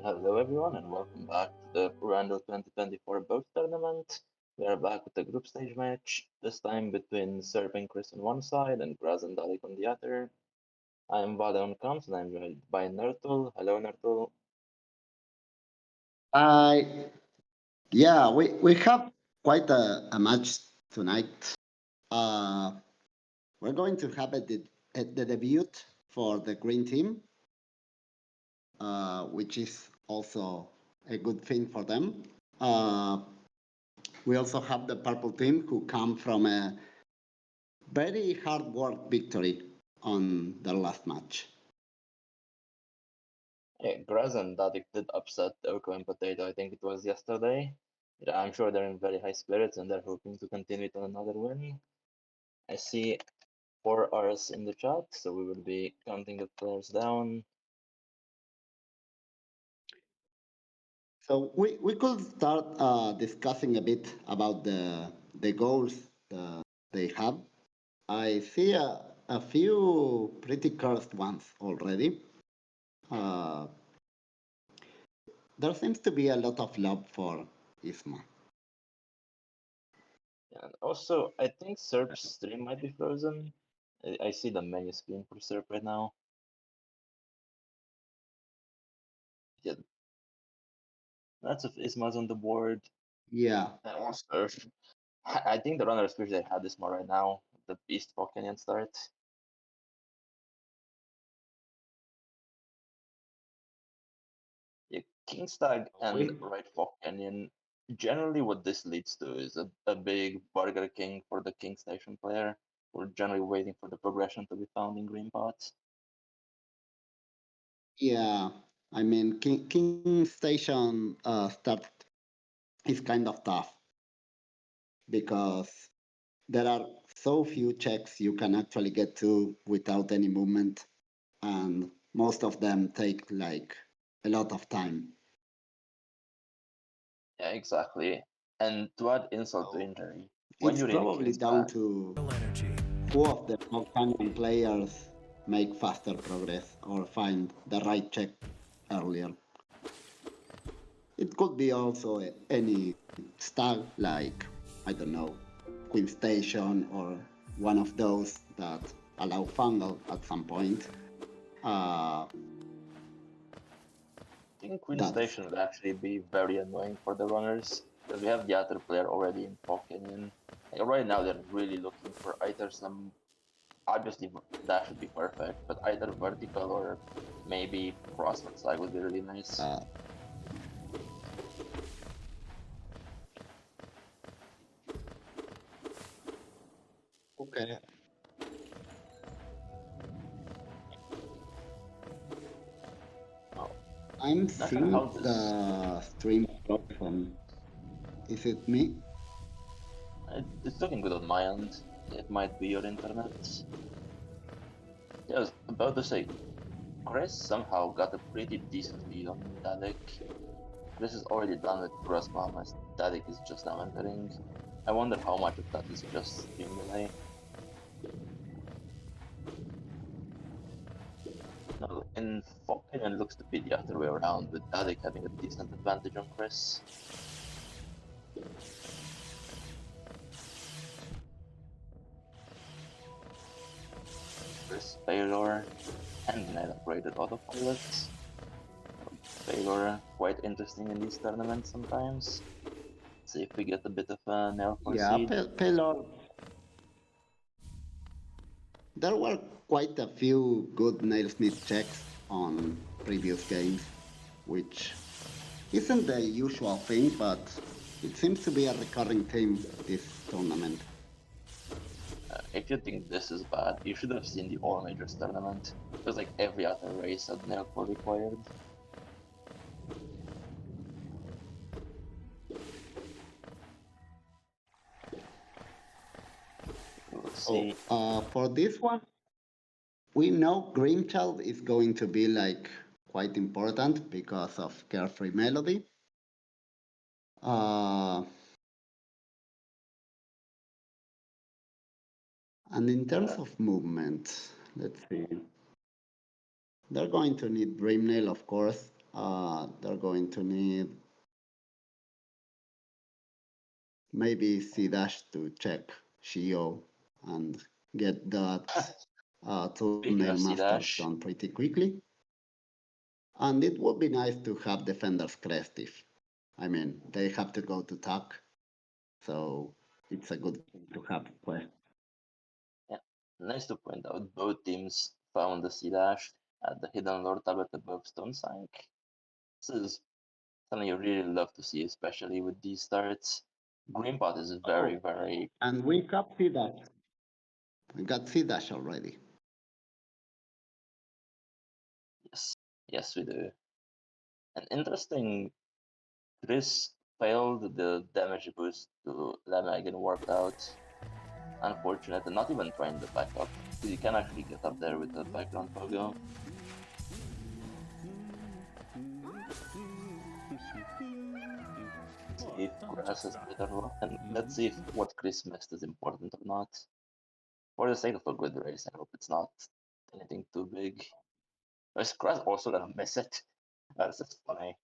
Hello everyone and welcome back to the Randall 2024 BOTE tournament. We are back with a group stage match, this time between Serpent Chris on one side and Graz and Dalek on the other. I am Vada on comms and I'm joined by Nertul. Hello Nertul. I we have quite a match tonight. Uh, we're going to have the debut for the green team, which is also a good thing for them. Uh, we also have the purple team who come from a very hard work victory on their last match. Yeah, Graz and Dalek did upset Oko and Potato, I think it was yesterday. Yeah, I'm sure they're in very high spirits and they're hoping to continue to another win. I see 4 Rs in the chat, so we will be counting the players down. So we could start discussing a bit about the goals they have. I see a few pretty cursed ones already. Uh, there seems to be a lot of love for Isma. Yeah, and also, I think Serp's stream might be frozen. I see the menu screen for Serp right now. Yeah, lots of Ismas on the board. Yeah, And also, I think the runners wish they had Isma right now. The Beast for Kenyan start. Yeah, Kingstag and we Right Fork Canyon. Generally, what this leads to is a big Burger King for the King Station player. We're generally waiting for the progression to be found in green pots. yeah. I mean, King Station start is kind of tough because there are so few checks you can actually get to without any movement, and most of them take like a lot of time. Yeah, exactly. And to add insult to So injury, when it's you're in probably down Kingstag, to energy. who of the companion players make faster progress or find the right check earlier. It could be also any stag like, I don't know, Queen Station or one of those that allow fungal at some point. Uh, I think Queen that's, Station would actually be very annoying for the runners because we have the other player already in Fog Canyon. Like right now, they're really looking for either some obviously that should be perfect, but either vertical or maybe crossword slide would be really nice. uh, okay. Oh, I'm not sure how seeing this. the stream from, is it me? It's looking good on my end. It might be your internet. Yeah, I was about to say, Chris somehow got a pretty decent lead on Dalek. Chris is already done with Gross Mamas. Static is just now entering. I wonder how much of that is just stream delay. No, in Falcon it looks to be the other way around, with Static having a decent advantage on Chris. Chris Baylor and Ned upgraded autopilot. Baylor quite interesting in these tournaments sometimes. See if we get a bit of a nail for Yeah, seed. Pelor. There were quite a few good nailsmith checks on previous games, which isn't the usual thing, but it seems to be a recurring theme this tournament. If you think this is bad, you should have seen the All Majors tournament. It was like every other race had nail core required. We'll Oh, see. for this one, we know Greenchild is going to be like quite important because of Carefree Melody. Uh, and in terms Uh, of movement, let's see. They're going to need Dreamnail, of course. They're going to need maybe C dash to check Shio and get that two Speaking nail of C masters dash, done pretty quickly. And it would be nice to have defenders crest if, I mean, they have to go to tack, so it's a good thing to have quest. yeah, nice to point out, both teams found the C dash at the hidden lore tablet above Stone Sank. This is something you really love to see, especially with these starts. Greenpot is very, Oh, very and we got C dash. We got C dash already. yes, yes we do. An interesting Chris failed the damage boost to Lamagan worked out. Unfortunate and not even trying the backup. Because you can actually get up there with the background pogo. See if Grass has better luck, and let's see if what Chris missed is important or not. For the sake of a good race, I hope it's not anything too big. Is Grass also gonna miss it? That's just funny.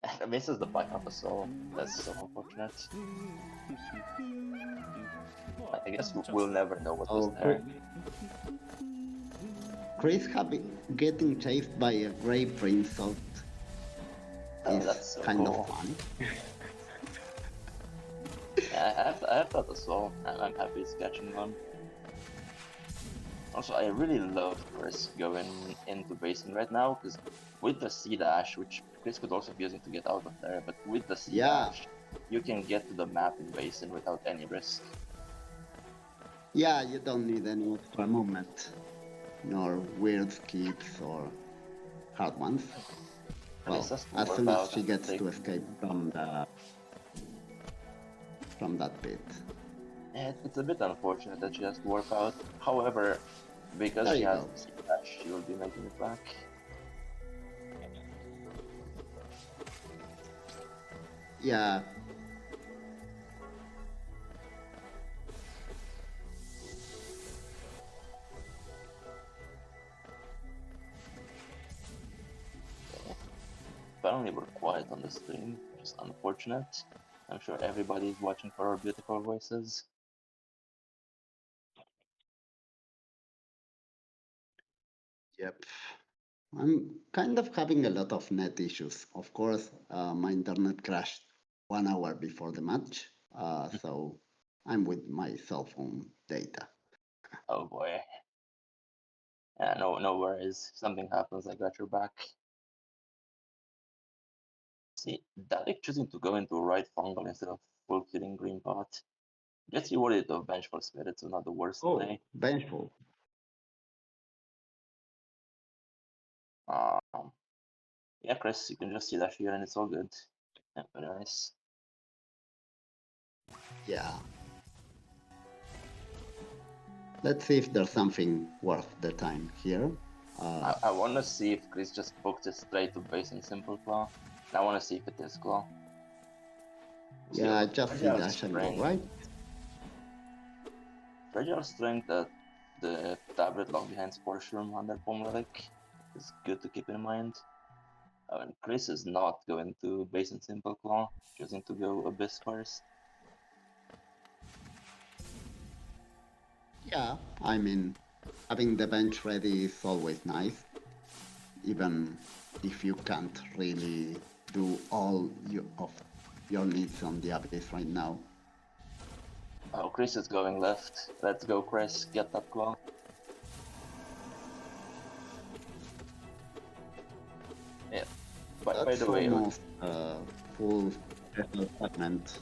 And it misses the backup as well. That's so unfortunate. I guess we'll never know what was Oh, there. Chris getting chased by a gray prince Oh, is that's so kind cool. of fun. Yeah, I have that as well. I'm happy it's catching on. Also, I really love Chris going into Basin right now, because with the C dash, which Chris could also be using to get out of there, but with the C dash, you can get to the map in Basin without any risk. Yeah, you don't need any extra movement, nor weird skips or hard ones. And Well, this has to as work soon as out she and gets take... to escape from that pit. Yeah, it's a bit unfortunate that she has to work out. However, because There she you has go. the C dash, she will be making it back. Yeah. Apparently we're quiet on the stream, which is unfortunate. I'm sure everybody is watching for our beautiful voices. Yep. I'm kind of having a lot of net issues. Of course, my internet crashed 1 hour before the match, so I'm with my cell phone data. Oh boy. Yeah, no worries. If something happens, I got your back. See, Dalek choosing to go into right fungal instead of full killing green pot. Gets rewarded of vengeful spirit, so not the worst play. Vengeful. Um, yeah, Chris, you can just see that here and it's all good. Yeah, very nice. Yeah. Let's see if there's something worth the time here. I want to see if Chris just booked it straight to base in Simple Claw. I want to see if it is Claw. Yeah, just see dash and go right. Fragile Strength at the tablet locked behind Sports Room under Palm Relic is good to keep in mind. And Chris is not going to base in Simple Claw, choosing to go Abyss first. Yeah, I mean, having the bench ready is always nice, even if you can't really do all of your needs on the Abyss right now. Oh, Chris is going left. Let's go, Chris. Get that claw. Yeah. By the way, almost full special segment.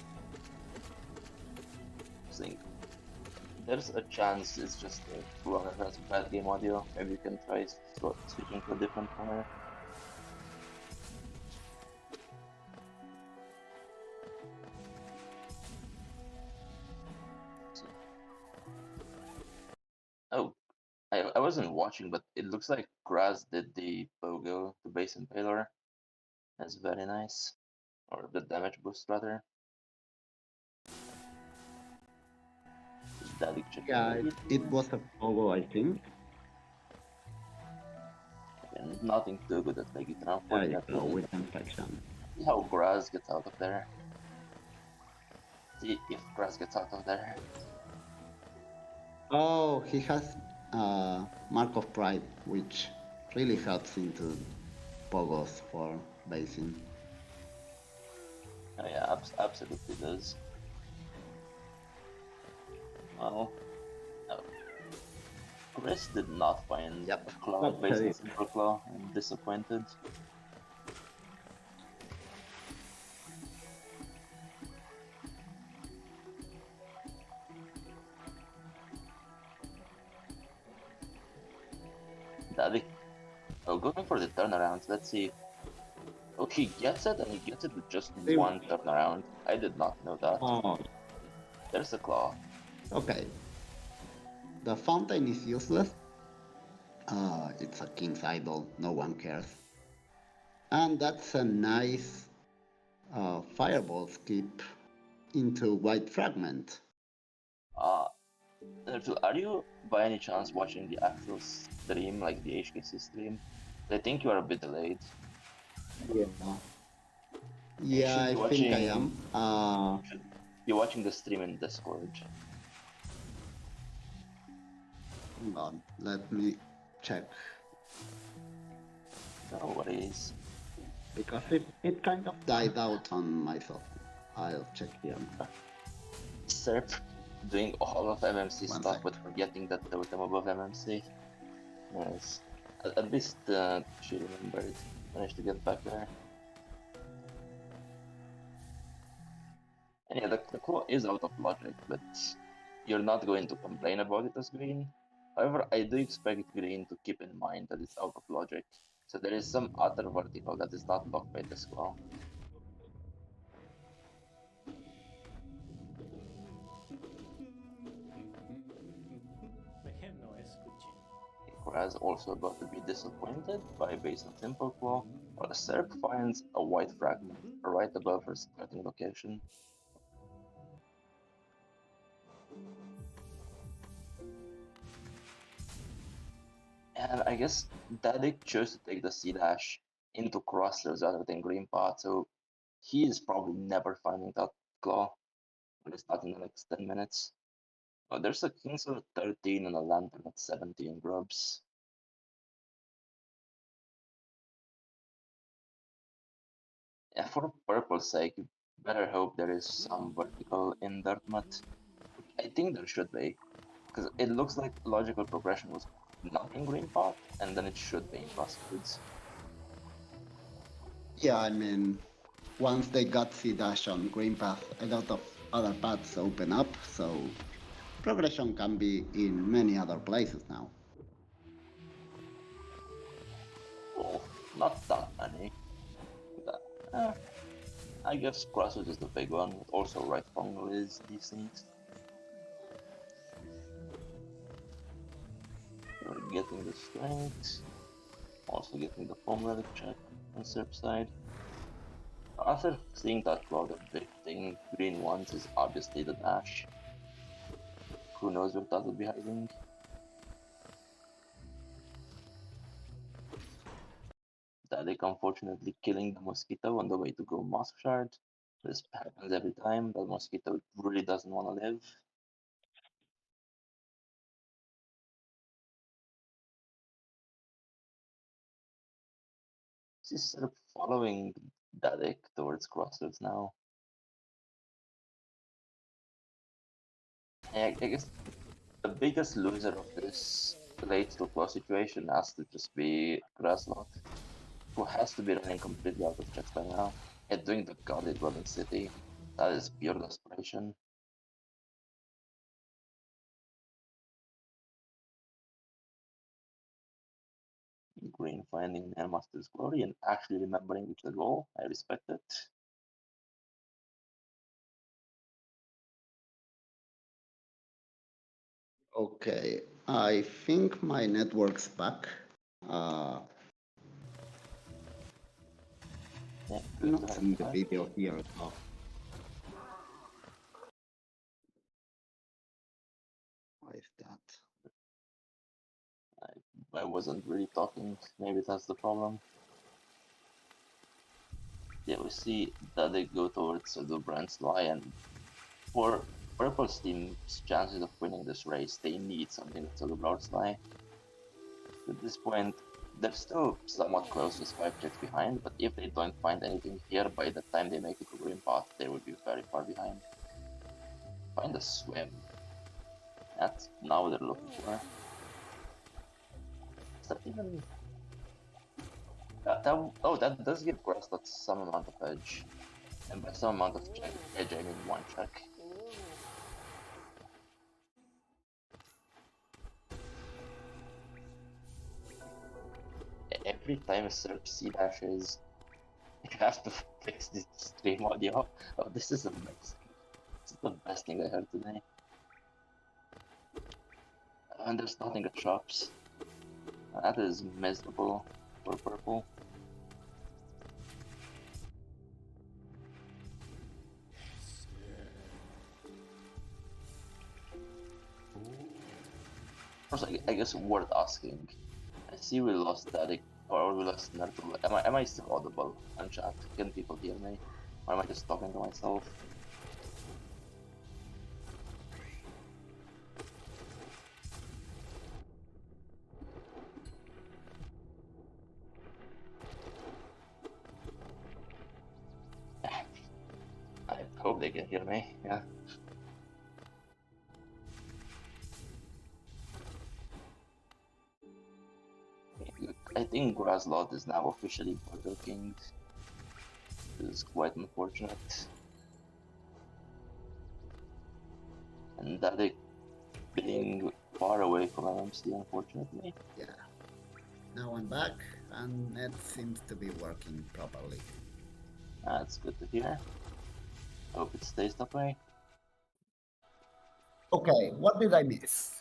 think there's a chance it's just a runner has bad game audio. Maybe you can try switching to a different corner. Oh, I wasn't watching, but it looks like Graz did the Pogo to base impaler. That's very nice. Or the damage boost rather. That Yeah, it was a pogo, I think. Nothing too good at Legion, There you go, unfortunately. with infection. See how Grass gets out of there. See if Grass gets out of there. Oh, he has Mark of Pride, which really helps into Pogos for basing. Oh yeah, absolutely does. Well, uh, Chris did not find Yep, a claw that's based on it. Simple Claw. I'm disappointed. Daddy, oh, going for the turnarounds. Let's see. Oh, he gets it, and he gets it with just one turnaround. I did not know that. Oh, There's a claw. okay. The fountain is useless. It's a king's idol. No one cares. And that's a nice fireball skip into white fragment. Uh, Virgil, are you by any chance watching the actual stream, like the HKC stream? I think you are a bit delayed. Yeah. You Yeah, should I be think I watching. am. Should be watching the stream in Discord. Hang on, let me check. No worries. Because it kind of died out on myself. I'll check here. Serp doing all of MMC One stuff, sec. but forgetting that totem above MMC. Nice. At least she remembered. Managed to get back there. And yeah, the claw is out of logic, but you're not going to complain about it as green. However, I do expect green to keep in mind that it's out of logic. So there is some other vertical that is not blocked by this claw. Mejor no escuchen. Whereas also about to be disappointed by base on simple claw, or the Serp finds a white fragment right above her starting location. And I guess Dadik chose to take the C dash into crossroads rather than green path, so he is probably never finding that claw, at least not in the next 10 minutes. Oh, there's a King's at 13 and a Lantern at 17 grubs. Yeah, for purple's sake, you better hope there is some vertical in Dartmouth. I think there should be, because it looks like logical progression was not in green path, and then it should be in crossroads. Yeah, I mean, once they got C dash on Green Path, a lot of other paths open up, so progression can be in many other places now. Oh, not that many. But, I guess crossroads is the big one, but also right fungal is decent. We're getting the strength, also getting the foam relic check on Serp side. After seeing that cloud, the big thing green wants is obviously the dash. Who knows where that will be hiding? Dalek unfortunately killing the mosquito on the way to go Mask Shard. This happens every time. That mosquito really doesn't want to live. She's sort of following Dalek towards Crossroads now. I guess the biggest loser of this late to close situation has to just be Graslot, who has to be running completely out of checks by now. And doing the godly dwelling city, that is pure desperation. Green finding their master's glory and actually remembering it's the goal. I respect it. Okay, I think my network's back. Yeah, I'm good to not have seeing you the back. video here. So. Why is that? I I wasn't really talking. Maybe that's the problem. Yeah, we see that they go towards the Brand's Lie, and for Purple's team's chances of winning this race, they need something to the Blood's Lie. At this point, they're still somewhat close, just 5 checks behind, but if they don't find anything here, by the time they make it to Green Path, they will be very far behind. Find a swim. That's now what they're looking for. Is that even... that does give Grasslet some amount of edge. And by some amount of edge, I mean 1 check. Every time a Serp C dashes, you have to fix this stream audio. Oh, this is amazing. This is the best thing I heard today. And there's nothing at shops. That is miserable for Purple. Also, I guess worth asking. I see we lost Static, or we lost Nurtle. Am I still audible on chat? Can people hear me? Or am I just talking to myself? I hope they can hear me, yeah. I think Graslot is now officially Burger King. This is quite unfortunate. And that they being far away from MMC, unfortunately. Yeah. Now I'm back, and it seems to be working properly. That's good to hear. Hope it stays that way. Okay, what did I miss?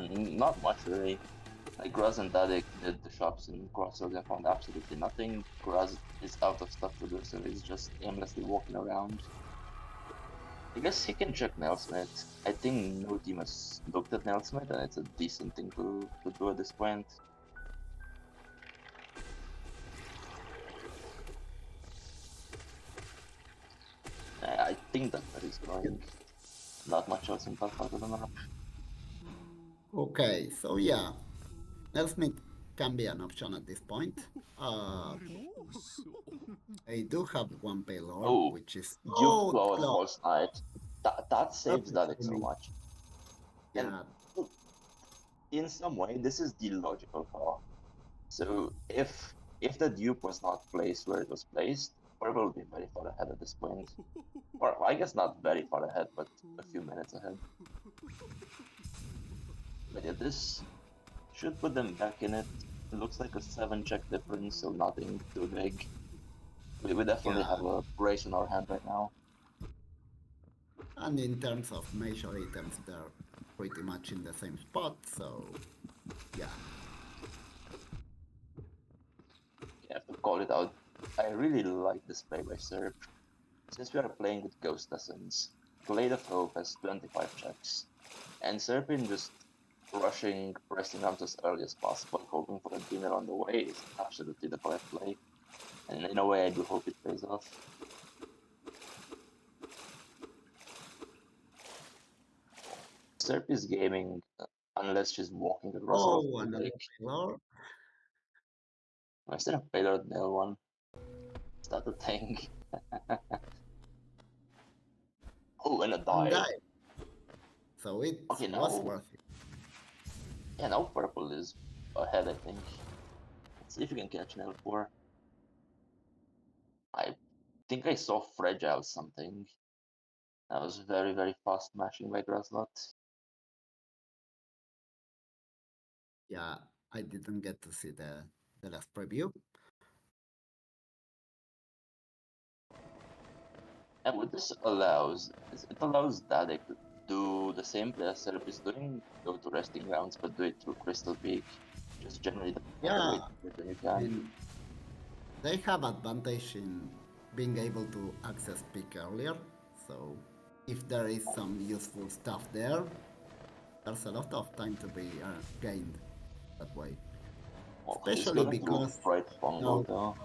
Not much really. Like Graz and Dadik did the shops in Crossroads and found absolutely nothing. Graz is out of stuff to do, so he's just aimlessly walking around. I guess he can check Nailsmith. I think no team has looked at Nailsmith, and it's a decent thing to do at this point. I think that's where he's going. Not much else in that part of the map. Okay, so yeah, Nelsmith can be an option at this point. I do have one payload, which is you False Knight. That saves Dadik so really... much. Yeah. And in some way, this is the logical call. So if the dupe was not placed where it was placed, Purple would be very far ahead at this point. Or I guess not very far ahead, but a few minutes ahead. But yeah, this should put them back in it. It looks like a 7-check difference, so nothing too big. We definitely have a race in our hand right now. And in terms of major items, they're pretty much in the same spot, so yeah. You have to call it out. I really like this play by Serp. Since we are playing with Ghost Essence, Blade of Hope has 25 checks, and Serpin just rushing resting arms as early as possible, hoping for a dinner on the way is absolutely the correct play. And in a way, I do hope it pays off. Serp is gaming unless she's walking across a another payload. I still have payload nail one. Is that a thing? Oh, and a dive. So it was worth it. Yeah, now Purple is ahead, I think. Let's see if we can catch nail 4. I think I saw Fragile something. That was very, very fast mashing by Graslot. Yeah, I didn't get to see the last preview. And what this allows is it allows Dadik to do the same play as Serp is doing, go to resting grounds, but do it through Crystal Peak. Just generally the way when you can. I mean, they have advantage in being able to access Peak earlier, so if there is some useful stuff there, there's a lot of time to be gained that way. Oh, he's Especially going to because right fungal now though.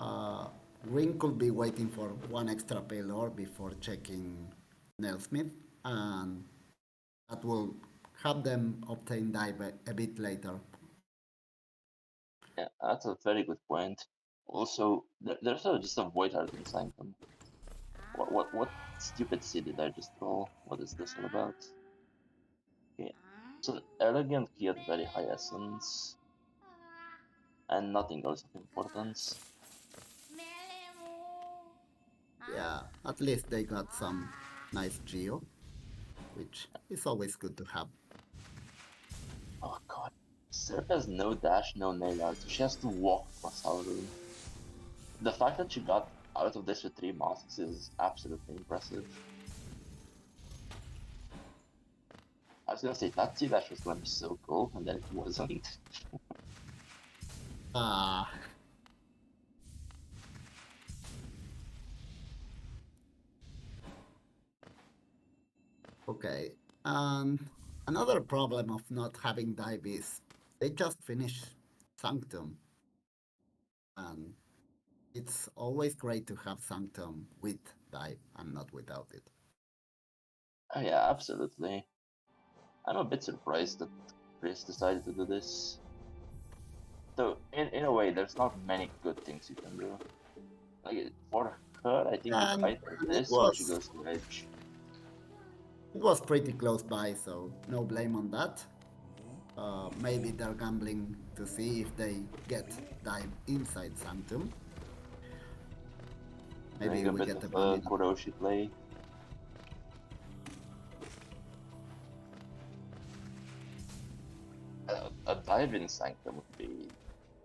uh, Green could be waiting for one extra payload before checking Nailsmith, and that will have them obtain dive a bit later. Yeah, that's a very good point. Also, there's just a void heart in Sanctum. What stupid seed did I just roll? What is this all about? Okay, so elegant key at very high essence, and nothing else of importance. Yeah, at least they got some nice geo, which is always good to have. Oh god, Serp has no dash, no nail art, so she has to walk across our room. The fact that she got out of this with 3 masks is absolutely impressive. I was gonna say that sea dash was gonna be so cool, and then it wasn't. Ah, okay. And another problem of not having dive is they just finished Sanctum, and it's always great to have Sanctum with dive and not without it. Oh yeah, absolutely. I'm a bit surprised that Chris decided to do this. Though, in a way, there's not many good things you can do. Like, for her, I think it's And, either and this or she goes to Edge. it was pretty close by, so no blame on that. Maybe they're gambling to see if they get dive inside Sanctum. Doing Maybe a we bit get of a a vanilla. Kuroshi play. A dive in Sanctum would be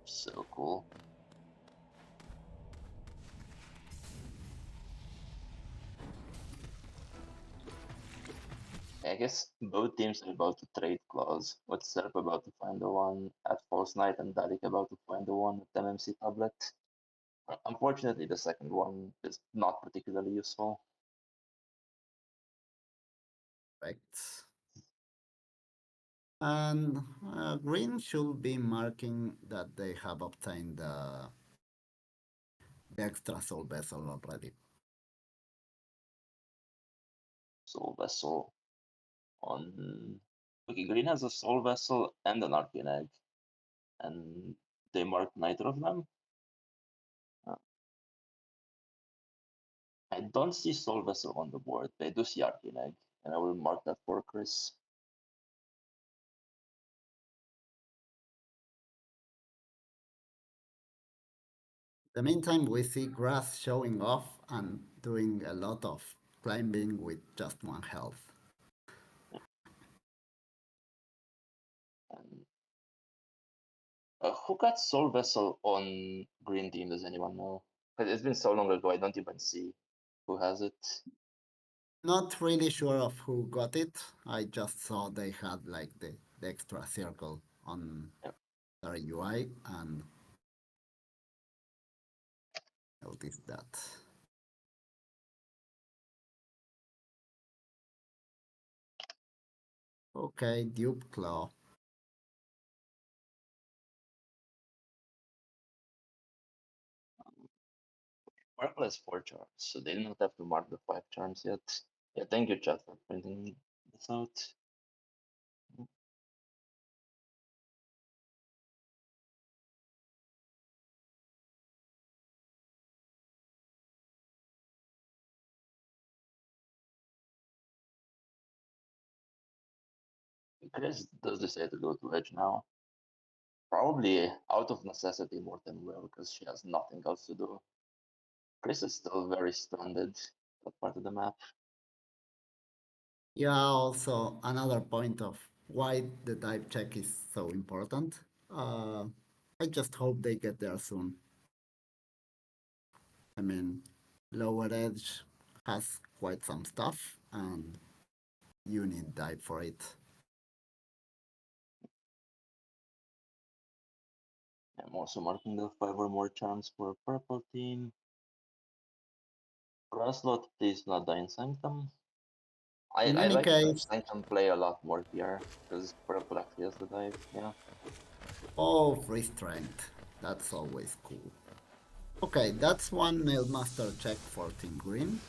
so cool. I guess both teams are about to trade claws. With Serp about to find the one at False Knight and Dalek about to find the one at MMC Tablet. Unfortunately, the second one is not particularly useful. Correct. And green should be marking that they have obtained the extra soul vessel already. Soul Vessel on. Okay, Green has a Soul Vessel and an Arcane Egg, and they mark neither of them. Uh, I don't see Soul Vessel on the board, but I do see Arcane Egg, and I will mark that for Chris. In the meantime, we see Grass showing off and doing a lot of climbing with just one health. And, who got Soul Vessel on Green Team? Does anyone know? 'Cause it's been so long ago, I don't even see who has it. Not really sure of who got it. I just saw they had like the extra circle on Yeah, their UI and noticed that. Okay, Dupe Claw. Purple has 4 charms, so they do not have to mark the 5 charms yet. Yeah, thank you, chat, for printing this out. Chris does decide to go to Edge now. Probably out of necessity more than will, because she has nothing else to do. Chris is still very stranded that part of the map. Yeah, also another point of why the dive check is so important. Uh, I just hope they get there soon. I mean, Lower Edge has quite some stuff, and you need dive for it. I'm also marking the 5 or more charms for purple team. Grasslot, please not die in Sanctum. In I any like to watch case, Sanctum play a lot more here, because purple actually has the dive, yeah. oh, free strength. That's always cool. Okay, that's one Nailmaster check for Team Green.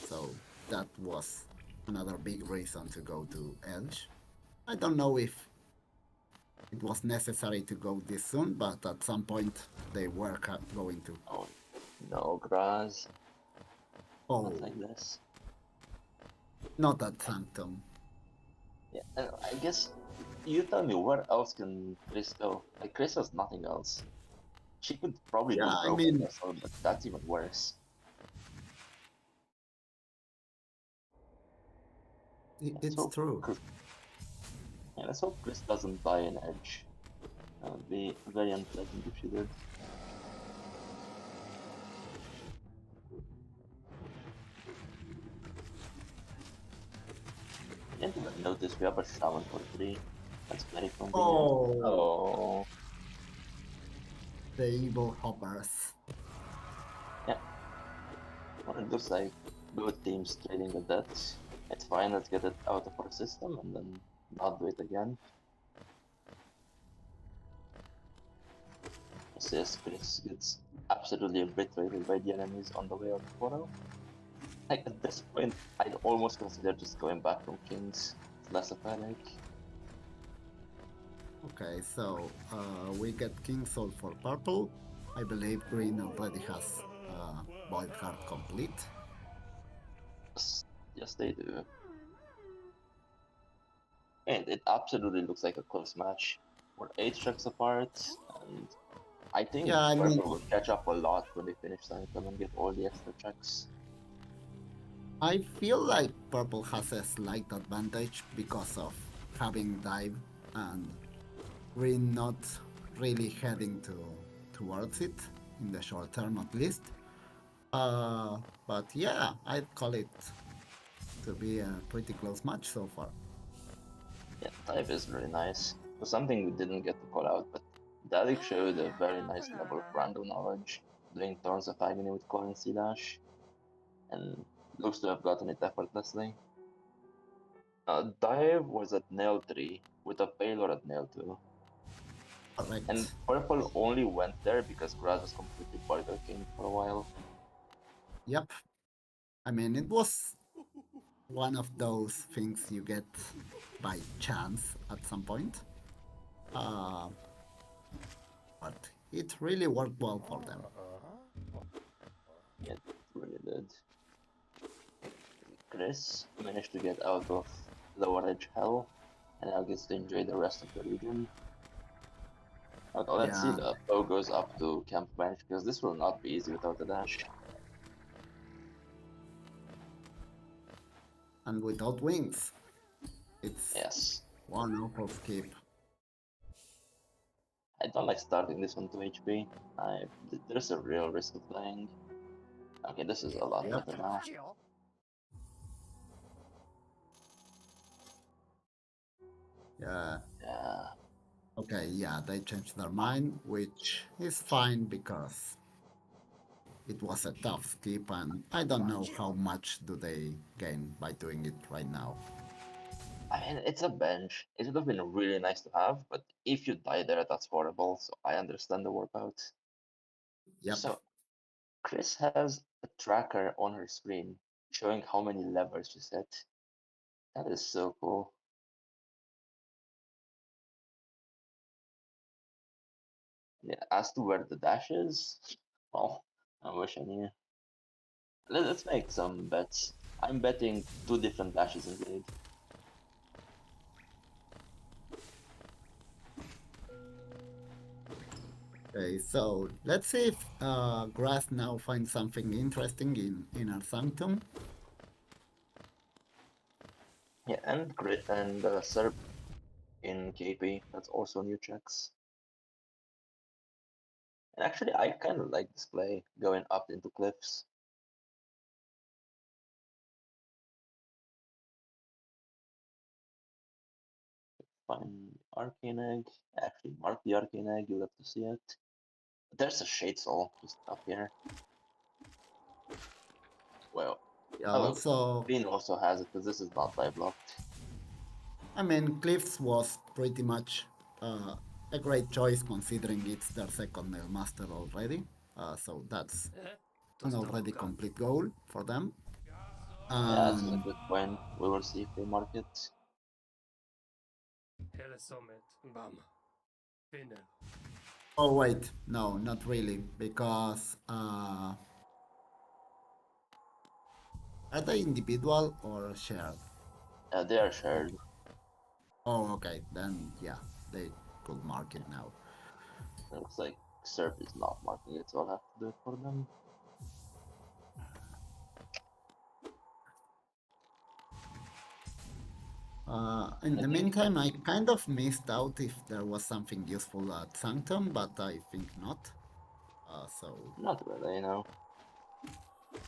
So that was another big reason to go to Edge. I don't know if it was necessary to go this soon, but at some point they were going to. Oh, no, Graz, not Oh, like this. not at Sanctum. Yeah, and I guess you tell me where else can Chris go? Like, Chris has nothing else. She could probably Yeah, do I Broken mean, Vessel, but that's even worse. Let's it's hope, true. yeah, let's hope Chris doesn't buy an Edge. That would be very unpleasant if she did. I didn't even notice we have a Shaman for 3. That's very convenient. Oh, Oh, the evil hoppers. yeah. Well, it looks like both teams trading a debt. It's fine, let's get it out of our system and then not do it again. Says Chris gets absolutely obliterated by the enemies on the way out the portal. Like, at this point, I'd almost consider just going back from Kings. It's less of a headache. Okay, so we get King Soul for purple. I believe green already has Void Heart complete. Yes, yes, they do. And it absolutely looks like a close match. We're 8 tracks apart, and I think Yeah, I mean, Purple will catch up a lot when they finish Sanctum and get all the extra checks. I feel like purple has a slight advantage because of having dive and green not really heading towards it in the short term at least. But yeah, I'd call it to be a pretty close match so far. Yeah, type is really nice. So something we didn't get to call out, but Dalek showed a very nice level of random knowledge, doing Thorns of Agony with Core and Sea Dash, and looks to have gotten it effortlessly. Dive was at nail 3, with a payload at nail 2, and Correct. Purple only went there because Graz was completely Burger King for a while. Yep. I mean, it was one of those things you get by chance at some point. Uh, but it really worked well for them. It really did. Chris managed to get out of Lower Edge Hell, and now gets to enjoy the rest of the region. Okay, let's see Yeah, the bow goes up to Camp Bench, because this will not be easy without the dash. and without wings, it's Yes. one awful skip. I don't like starting this on 2 HP. There's a real risk of dying. Okay, this is a lot Yep. better now. Yeah. Yeah. Okay, yeah, they changed their mind, which is fine because it was a tough skip and I don't know how much do they gain by doing it right now. I mean, it's a bench. It would have been really nice to have, but if you die there, that's horrible, so I understand the warp out. Yep. So, Chris has a tracker on her screen showing how many levers she set. That is so cool. Yeah, as to where the dash is, well, I wish I knew. Let's make some bets. I'm betting 2 different dashes in Glade. Okay, so let's see if Grass now finds something interesting in our sanctum. Yeah, and Grit and Serp in KP. That's also new checks. And actually, I kind of like this play going up into cliffs. Find Arcane Egg. Actually, mark the Arcane Egg. You'll have to see it. There's a Shade Soul just up here. Well, Yeah, Oh, well, also, green also has it because this is not die blocked. I mean, Cliffs was pretty much uh, a great choice considering it's their second Nail Master already. So that's To an stavo already grande. complete goal for them. Yeah, this is a And good point. We will see if they mark it. Hele somet. Bam. Final. oh wait, no, not really, because are they individual or shared? They are shared. Oh, okay, then yeah, they could mark it now. Looks like Surf is not marking it, so I'll have to do it for them. In I the think meantime, I kind of missed out if there was something useful at Sanctum, but I think not. So not really, you know.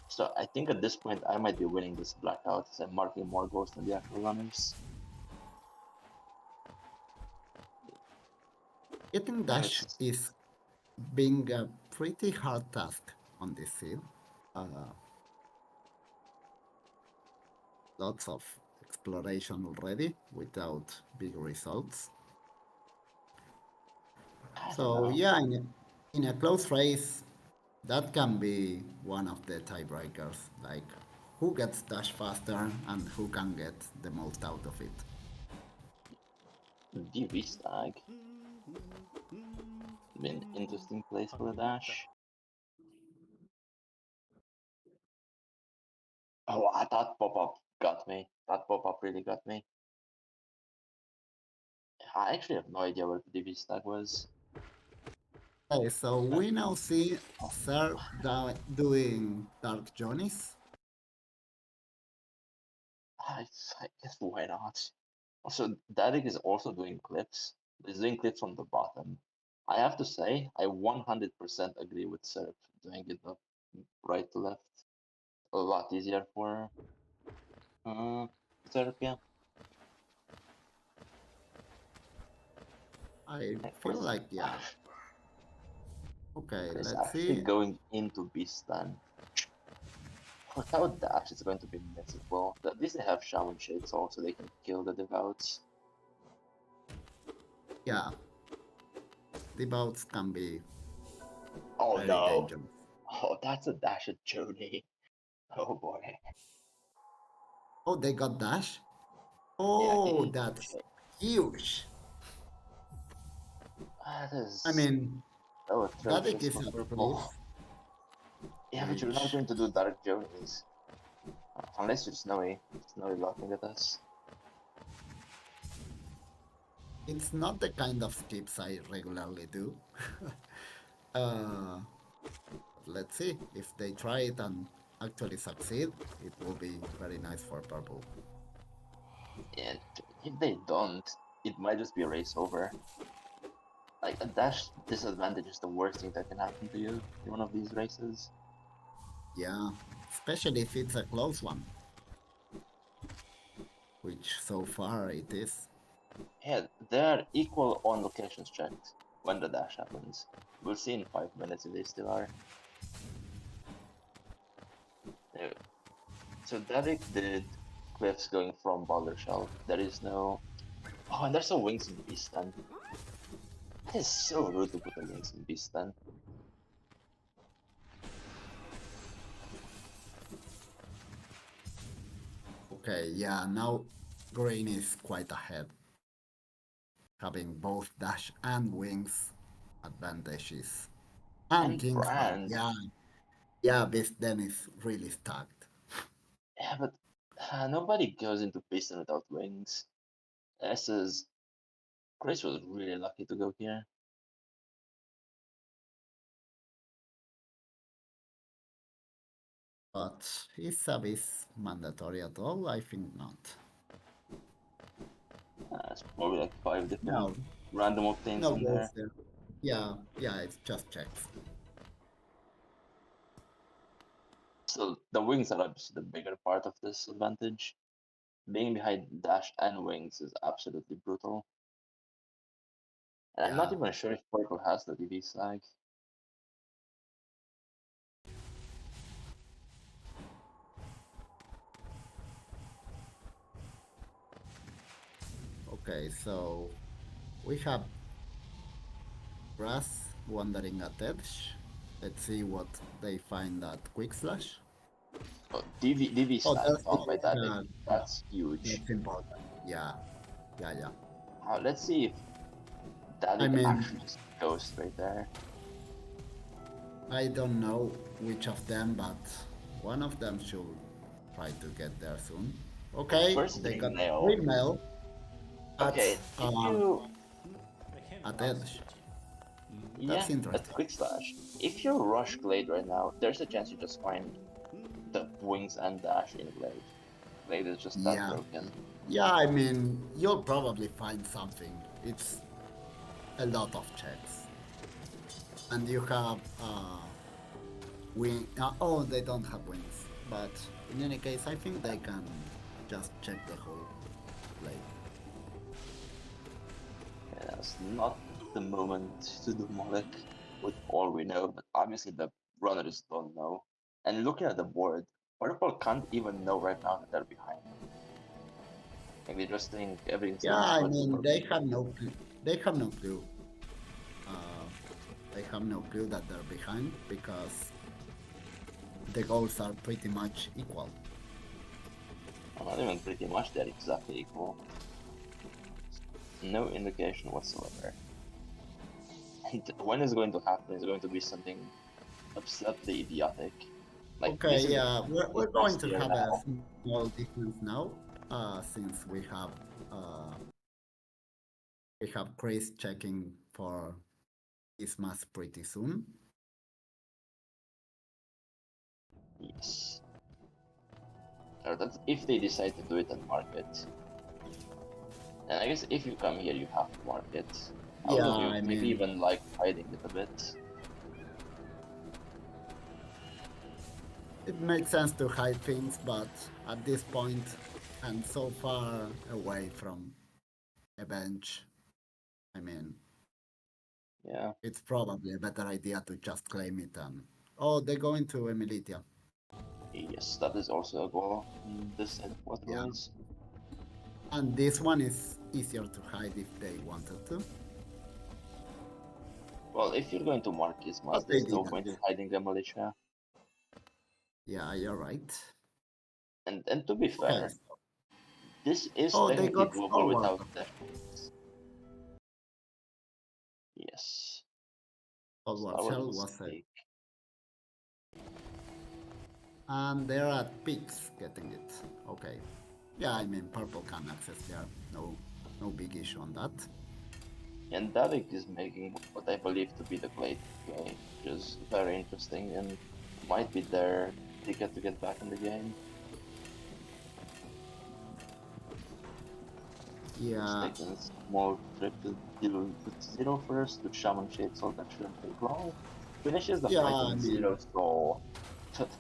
So I think at this point I might be winning this blackout because I'm marking more ghosts than the actual runners. getting And dash it's is being a pretty hard task on this seed. Uh, Lots of exploration already without big results. I don't So know. yeah, in a close race, that can be one of the tiebreakers. Like who gets dash faster and who can get the most out of it. DV stag. Been interesting place for a Apunta. dash. Oh, I thought pop up got me. That pop up really got me. I actually have no idea where the DV stag was. Okay, so we now see Sir doing Dark Journeys. I guess why not? Also, Derek is also doing clips. He's doing clips from the bottom. I have to say, I 100% agree with Surf doing it up right to left. A lot easier for uh, Surf, yeah. I And feel like, yeah. Okay, Chris let's actually see. going into Beastan. Without dash, it's going to be miserable. At least they have Shaman Shades also, they can kill the Devouts. Yeah, the bouts can be Oh very no! dangerous. Oh, that's a dash at Jody. Oh boy. Oh, they got dash? Yeah, Oh, that's huge. that I is mean, so Gadek atrocious is for a purple. cliff, Yeah, but you're not which going to do Dark Journeys. Unless you're Snowy blocking at us. it's not the kind of skips I regularly do. uh, let's see if they try it and actually succeed. It will be very nice for purple. And if they don't, it might just be a race over. Like, a dash disadvantage is the worst thing that can happen to you in one of these races. Yeah, especially if it's a close one, which so far it is. Yeah, they're equal on locations checked when the dash happens. We'll see in 5 minutes if they still are. Uh, So Derek did cliffs going from Boulder Shell. There is no. Oh, and there's no wings in Beast then. That is so rude to put the wings in Beast then. Okay, yeah, now green is quite ahead, having both dash and wings advantages. And And Kingsguard, Brand. yeah, yeah, this then is really stacked. Yeah, but nobody goes into Beast without wings. This is. Chris was really lucky to go here. But is Sabis mandatory at all? I think not. It's probably like 5 different No, random octanes no in goals there. there. Yeah, yeah, it's just checks. So the wings are obviously the bigger part of this advantage. Being behind dash and wings is absolutely brutal. And I'm not Yeah, even sure if purple has the DV slag. Okay, so we have grass wandering at edge. Let's see what they find at quick slash. Oh, DV Oh, stand that's found by Dalek. yeah, That's huge. that's important. Yeah, yeah, yeah. Let's see if I Dalek mean, actually just goes straight there. I don't know which of them, but one of them should try to get there soon. Okay, First they got Dream Nail. windmill at Okay, if you at edge. yeah, That's at interesting. quick slash. If you rush Glade right now, there's a chance you just find the wings and dash in Glade. Glade is just that Yeah, broken. yeah. I mean, you'll probably find something. It's a lot of checks, and you have wing. Oh, they don't have wings, but in any case, I think they can just check the whole blade. Yeah, that's not the moment to do Molek with all we know, but obviously the runners don't know. And looking at the board, Purple can't even know right now that they're behind. Like they just think everything's Yeah, going I smoothly mean, for they Blade. have no, they have no clue. Uh, they have no clue that they're behind because the goals are pretty much equal. Well, not even pretty much, they're exactly equal. No indication whatsoever. When it's going to happen is going to be something absurdly idiotic. Like this Okay, is the yeah, we're going last to year have a now. small difference now, since uh, we have Chris checking for Ismas pretty soon. Yes. Or that's if they decide to do it and mark it. And I guess if you come here, you have to mark it. I Yeah, would I maybe mean, even like hiding it a bit. it makes sense to hide things, but at this point, and so far away from a bench, I mean, Yeah. it's probably a better idea to just claim it and oh, they go into Emilitia. Yes, that is also a goal in this set of Yeah. waterways. And this one is easier to hide if they wanted to. Well, if you're going to mark Ismas, But they there's no point in didn't. hiding the militia. Yeah, you're right. And to be Okay. fair, this is Oh, they technically got doable forward. without death. Yes. Forward Star Wars shell was was it. fake. And they're at peaks getting it. Okay. Yeah, I mean purple can access there. No big issue on that. And Dalek is making what I believe to be the Glade play, which is very interesting and might be their ticket to get back in the game. Just Yeah. taking a small trip to deal with Zero first, with Shaman Shade Soul, that shouldn't take long. Finishes the Yeah, fight I on mean Zero, so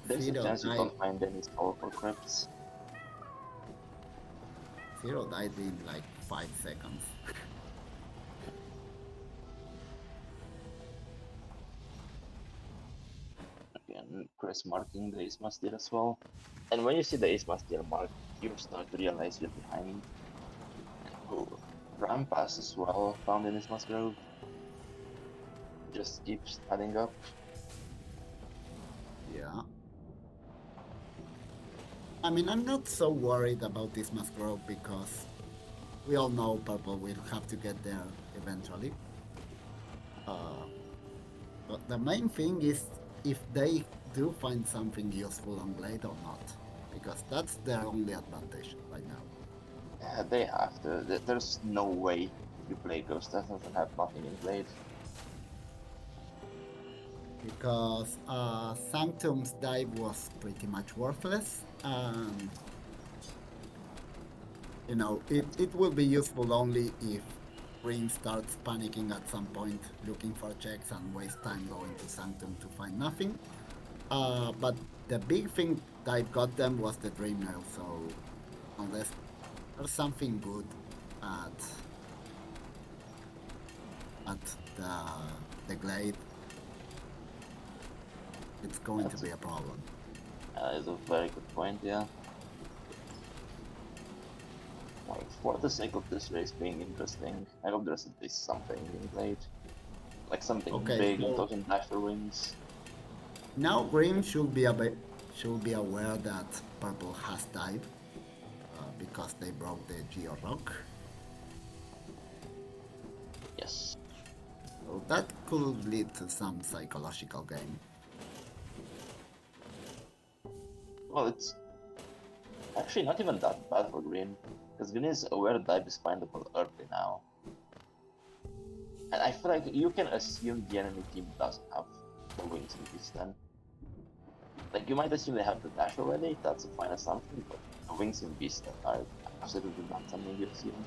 there's a Zero chance you died don't find any Soul for crypts. Zero died in like 5 seconds. Again, Chris marking the Isma Steel as well. And when you see the Isma Steel mark, you start to realize you're behind. Oh, Rampass as well, found in Isma's Grove. Just keeps adding up. Yeah. I mean I'm not so worried about this mass growth because we all know purple will have to get there eventually. Uh, but the main thing is if they do find something useful on Blade or not, because that's their only advantage right now. Yeah, they have to. There's no way you play Ghost that doesn't have nothing in Blade. Because Sanctum's dive was pretty much worthless, and you know it will be useful only if Green starts panicking at some point, looking for checks and waste time going to Sanctum to find nothing. But the big thing that got them was the Dream Nail, so unless there's something good at at the Glade, it's going to That's be a problem. That is a very good point, yeah. Like For the sake of this race being interesting, I hope there's at least something being played. Like something Okay, big, I'm so talking Dasher wings. now green should be aware that purple has died because they broke the Geo Rock. Yes. So that could lead to some psychological game. Well, it's actually not even that bad for green, because green is aware dive is findable early now. And I feel like you can assume the enemy team doesn't have the wings in this then. Like, you might assume they have the dash already, that's a fine assumption, but the wings in Beast are absolutely not something you assume.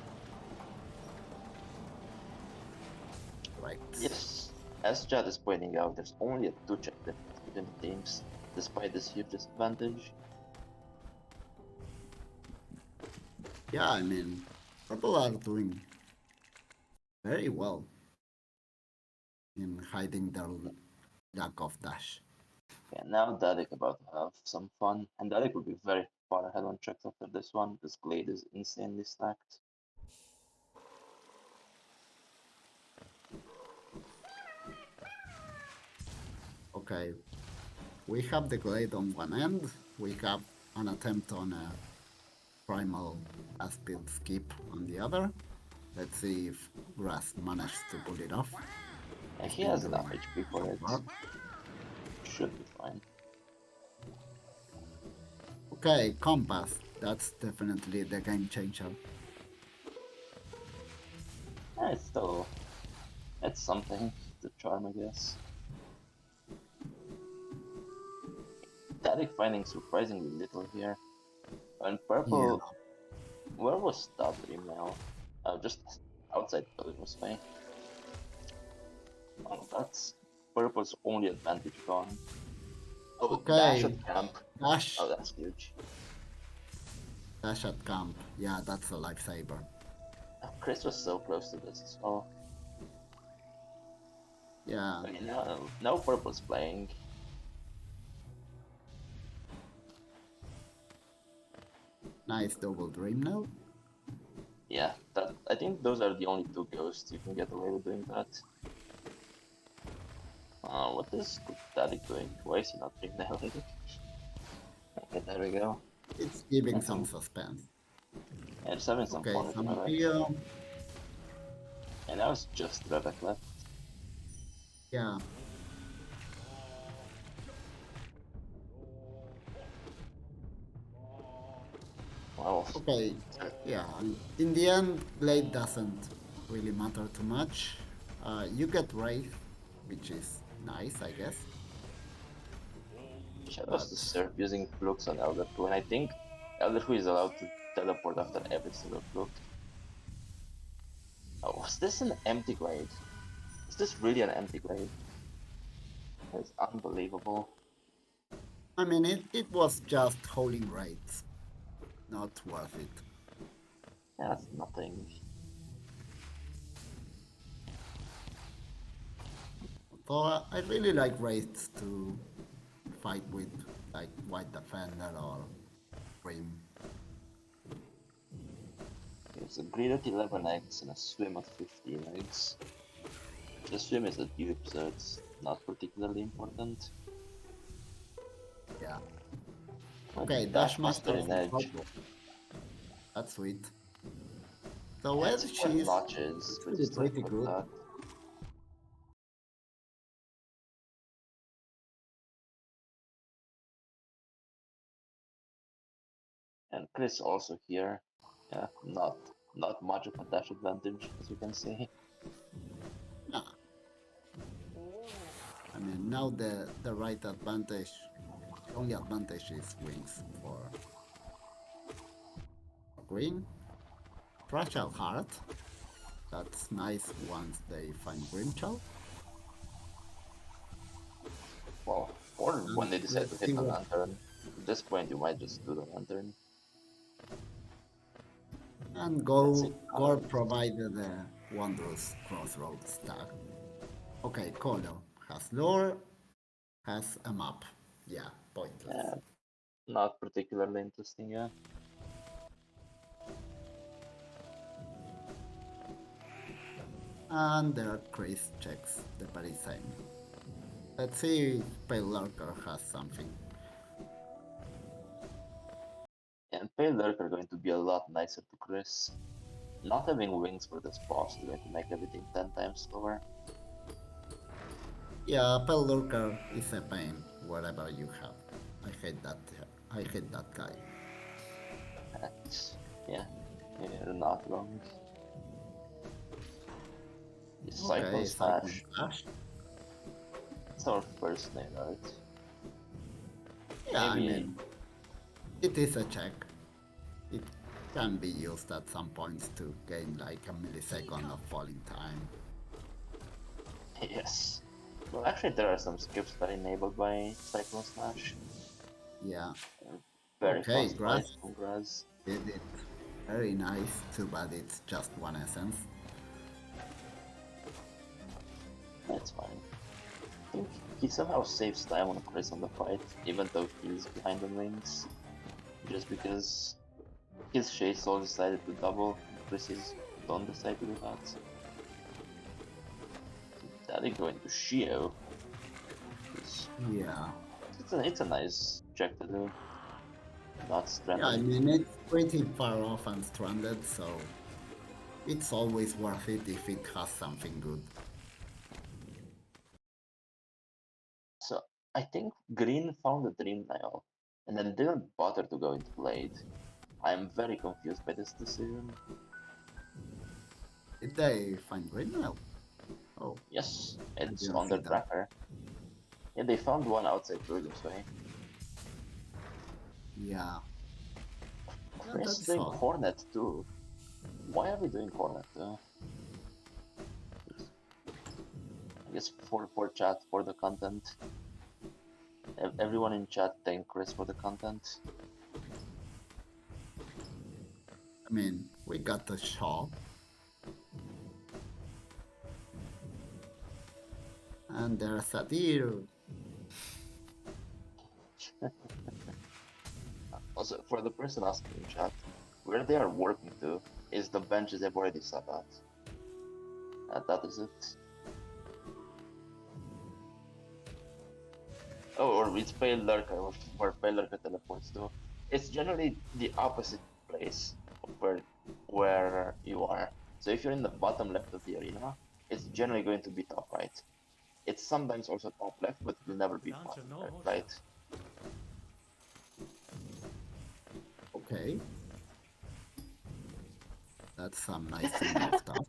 Right. Yes, as Chad is pointing out, there's only a 2-check difference between the teams, despite this huge disadvantage. Yeah, I mean, purple are doing very well in hiding their lack of dash. Yeah, now Dadik about to have some fun, and Dadik will be very far ahead on checks after this one. This Glade is insanely stacked. Okay, we have the Glade on one end, we have an attempt on a Primal Aspid skip on the other. Let's see if Grass managed to pull it off. And He's he been has doing enough HP so for it. far. Should be fine. Okay, Compass. That's definitely the game changer. It's still, it's something. The charm, I guess. Dadik finding surprisingly little here. And Yeah, purple, where was that dream now? Oh, just outside Pilgrim's Way. Oh, that's purple's only advantage gone. Oh, dash okay. at camp. Dash. Oh, that's huge. Dash at camp. Yeah, that's a lifesaver. Oh, Chris was so close to this as well. Yeah, Okay, now purple's playing. nice double dream now. Yeah, that I think those are the only two ghosts you can get away with doing that. What is Dadik doing? Why is he not dream nailing? Okay, there we go. It's giving And some some, suspense. yeah, just having some Okay, fun with some my life. here. And now it's just Rebek left. Yeah. Well, Okay. Yeah. In the end, Blade doesn't really matter too much. You get Wraith, which is nice, I guess. Shadows But to surf using flukes on Elder Who, and I think Elder Who is allowed to teleport after every single fluke. Oh, was this an empty glade? Is this really an empty glade? It's unbelievable. I mean, it was just holding Wraiths. Not worth it. Yeah, that's nothing. So I really like Wraiths to fight with, like White Defender or Grim. It's a grid at 11 eggs and a swim at 15 eggs. The swim is a dupe, so it's not particularly important. Yeah. But Okay, Dash Master Dashmaster in for Edge. purple. That's sweet. So Yeah, well, it's 4 she's notches, but you actually still have pretty to good. attack. And Chris also here. Yeah, not much of a dash advantage, as you can see. Yeah. I mean, now the right advantage, the only advantage is wings for green. Fragile Heart. That's nice once they find Grimchild. Well, or when And they decide to let's hit see the what. lantern. At this point, you might just do the lantern. And Let's see go how Gore it goes. provided the wondrous crossroads tag. Okay, Kolo has lore, has a map. Yeah, pointless. Yeah, not particularly interesting, yeah. And there Chris checks the very same. Let's see if Pale Lurker has something. And Pale Lurk are going to be a lot nicer to Chris. Not having wings for this boss is going to make everything 10 times slower. Yeah, Pale Lurker is a pain wherever you have. I hate that. I hate that guy. Yeah, you're not wrong. The Cyclone Okay, Cyclone Slash. Slash. It's our first nail art. Yeah, I Maybe, mean, it is a check. It can be used at some points to gain like a millisecond of falling time. yes. Well, actually, there are some skips that are enabled by Cyclone Slash. Yeah. Very Okay, fast fight Grass from Graz. did it. Very nice. Too bad it's just one essence. That's fine. I think he somehow saves time on Chris on the fight, even though he's behind on wings. Just because his Shade Soul decided to double, and Chris's don't decide to do that. That is going to Shio. Yeah. It's a nice check to do. Not Yeah, I stranded. mean, it's pretty far off and stranded, so it's always worth it if it has something good. So I think Green found the Dream Nail and then didn't bother to go into Blade. I am very confused by this decision. Did they find Green Nail? Oh, Yes, I it's didn't on see their that. tracker. Yeah, they found one outside William's Way. Yeah. Yeah, Chris that's doing odd. Hornet too. Why are we doing Hornet too? I guess for chat, for the content. Everyone in chat thank Chris for the content. I mean, we got the shop. And there's a deer. Also, for the person asking in chat, where they are working to is the benches they've already set out. That is it. Oh, or it's Pale Lurker, where Pale Lurker teleports to. It's generally the opposite place of where you are. So if you're in the bottom left of the arena, it's generally going to be top right. It's sometimes also top left, but it will never be bottom right. Okay. That's some nice female stuff.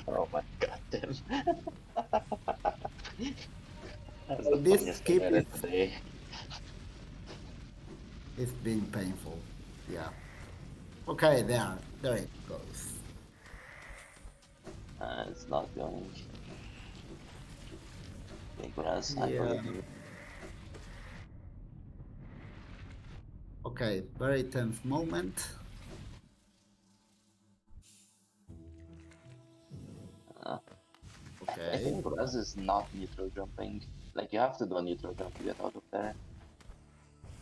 Oh my god, damn. That's So the this funniest thing skip I read today. is being painful. Yeah. Okay, there it goes. It's not going. Okay, Graz, I Yeah. forgive you. Okay, very tense moment. Uh, I Okay. think Graz is not neutral jumping. Like, you have to do a neutral jump to get out of there.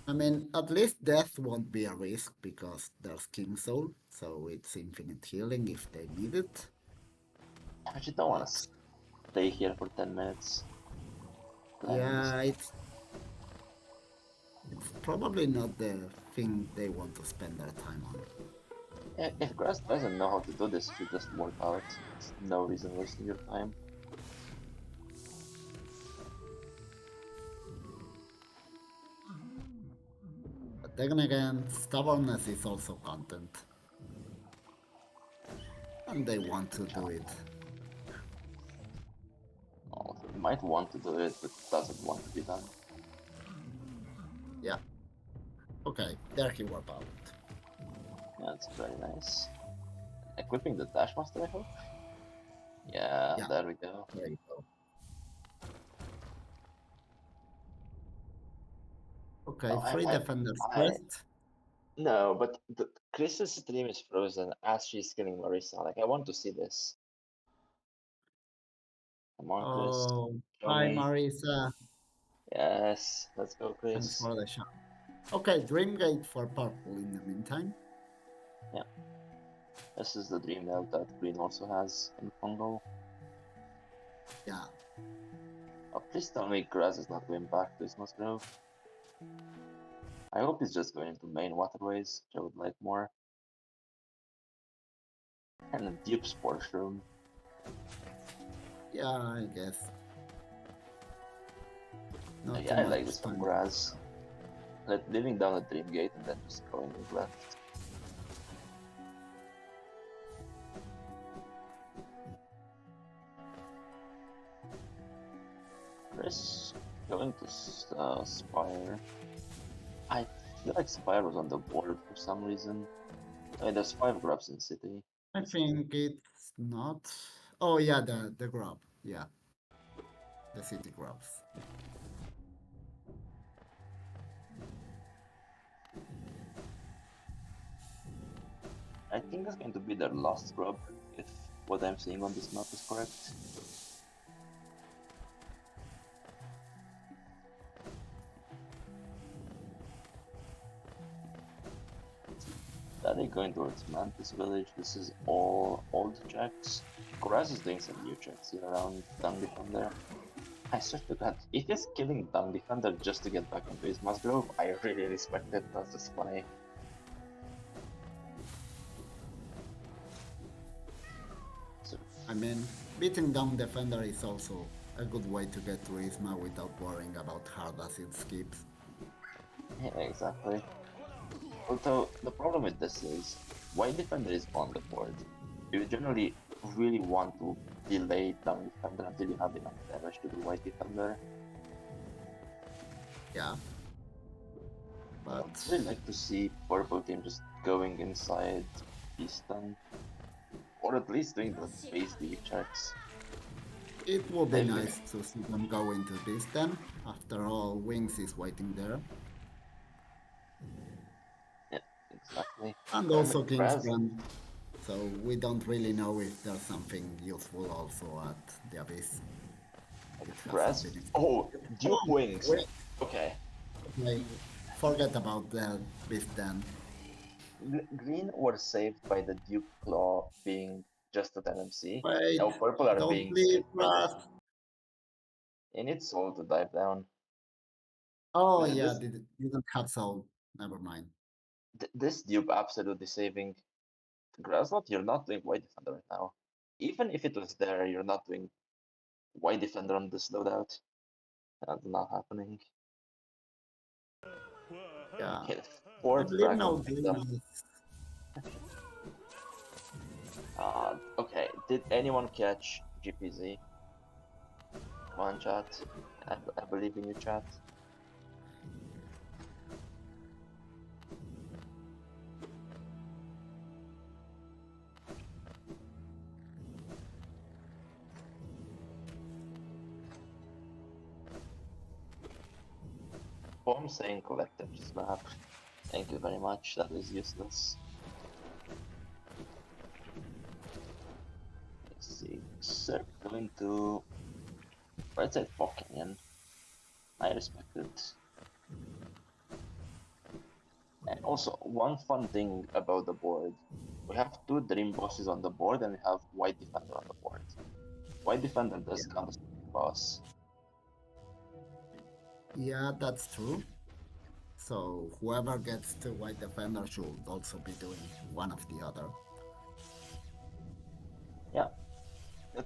I mean, at least death won't be a risk because there's King Soul, so it's infinite healing if they need it. I just don't want to But stay here for 10 minutes. Climbing this. yeah, it's probably not the thing they want to spend their time on. If Graz doesn't know how to do this, you just work out. It's no reason wasting your time. But then again, stubbornness is also content. And they want to do it. Also, you might want to do it, but doesn't want to be done. Yeah. Okay, there he warped out. Yeah, it's very nice. Equipping the Dash Master, I hope? Yeah, Yeah, there we go. there you go. Okay, Oh, three defenders I first. no, but Chris's stream is frozen as she's killing Marissa. Like, I want to see this. Come on, Chris. Oh, Show hi me. Marisa. Yes, let's go, Thanks Chris. for the shot. Okay, Dreamgate for purple in the meantime. Yeah, this is the dream nail that Green also has in Congo. Yeah, Oh, please tell me Grass is not going back to his Musgrove. I hope he's just going into main waterways, which I would like more. And a deep sports room. yeah, I guess. Not too Yeah, I like much this from time. Grass. Leaving down the Dream Gate and then just going left. Chris going to Spire. I feel like Spire was on the board for some reason. I mean, there's 5 grabs in City. I think it's not. Oh yeah, the grub. Yeah, the city grubs. I think it's going to be their last grab, if what I'm seeing on this map is correct. That they going towards Mantis Village. This is all old checks. Kuraz is doing some new checks here around Dung Defender. I swear to God, if he's killing Dung Defender just to get back into his Musgrove, I really respect it. That's just funny. So, I mean, beating down defender is also a good way to get to Isma without worrying about hard acid skips. yeah, exactly. Although, the problem with this is, White Defender is on the board. You generally really want to delay Dung Defender until you have enough damage to do White Defender. Yeah, I but would really like to see Purple Team just going inside Eastern, or at least doing the base deep checks. it would be They've been, nice to see them go into this then. After all, Wings is waiting there. yeah, exactly. And I mean, also Graz, Kingsbrand. So we don't really know if there's something useful also at the Abyss. It hasn't Graz. been Oh, explored. Duke Oh, Wings. wait, Okay. wait. Forget about the Beast then. Green were saved by the Duke Claw being just at NMC. Wait, Now purple are don't being leave saved by the us. in its soul to dive down. Oh Th- yeah, This didn't have soul. Never mind. this dupe absolutely saving Graslot. You're not doing White Defender right now. Even if it was there, you're not doing White Defender on this loadout. That's not happening. Yeah, Okay, the I fourth believe fragment now picked Green up. is. Okay, did anyone catch GPZ? Come on, chat. I believe in you, chat. Bomb saying collector's map. Thank you very much. That is useless. Let's see. Circling to right side Fog Canyon. I respect it. And also, one fun thing about the board. We have 2 Dream Bosses on the board and we have White Defender on the board. White Defender does count as a boss. Yeah, that's true. So whoever gets to White Defender should also be doing one of the other. Yeah,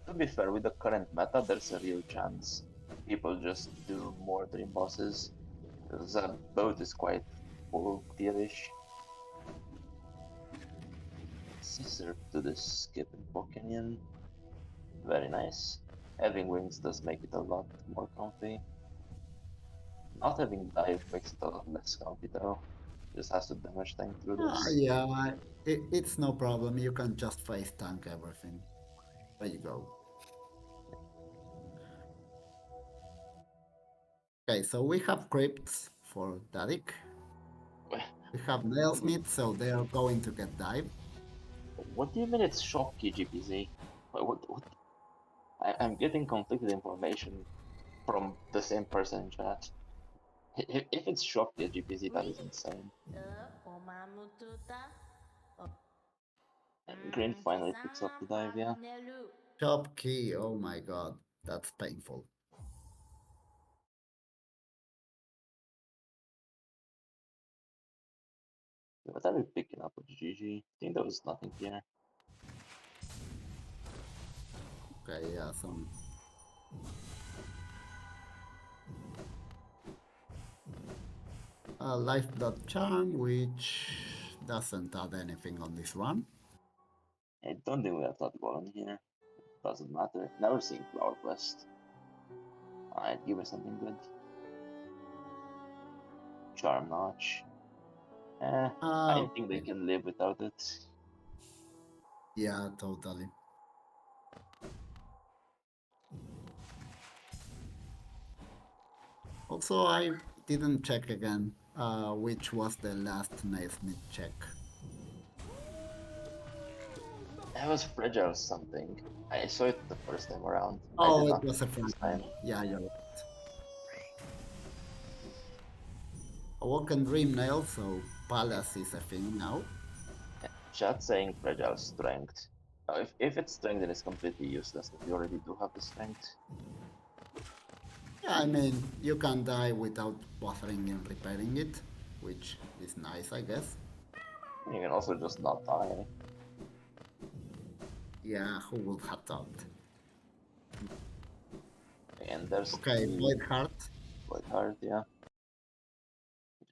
to be fair, with the current meta, there's a real chance people just do more Dream Bosses. The boat is quite full tierish. Scissor to the skip in Fog Canyon. Very nice. Having wings does make it a lot more comfy. Not having dive makes it a lot less comfy though. Just has to damage tank through this. Yeah, it's no problem. You can just face tank everything. There you go. Okay, so we have crypts for Dadik. We have Nailsmith, so they are going to get dive. What do you mean it's Shopkey GPZ? What? I'm getting conflicted information from the same person in chat. If it's Shopkey GPZ, that is insane. And Green finally picks up the dive, yeah. Top key, oh my god. That's painful. What are we picking up with GG? I think there was nothing here. Okay, yeah, some. Life dot charm, which doesn't add anything on this run. I don't think we have that one here. Doesn't matter. Never seen Flower Quest. Alright, give me something good. Charm Notch. I think they Okay. can live without it. Yeah, totally. Also, I didn't check again, which was the last Naismith check. It was fragile something. I saw it the first time around. I did Oh, it not was a this fragment. time. Yeah, you're right. Awoken Dream Nail, so Palace is a thing now. Chat saying fragile strength. If it's strength, then it's completely useless because you already do have the strength. Yeah, I mean, you can die without bothering in repairing it, which is nice, I guess. You can also just not die. Yeah, who would have thought? And there's Okay, two Void Heart. White Heart, yeah.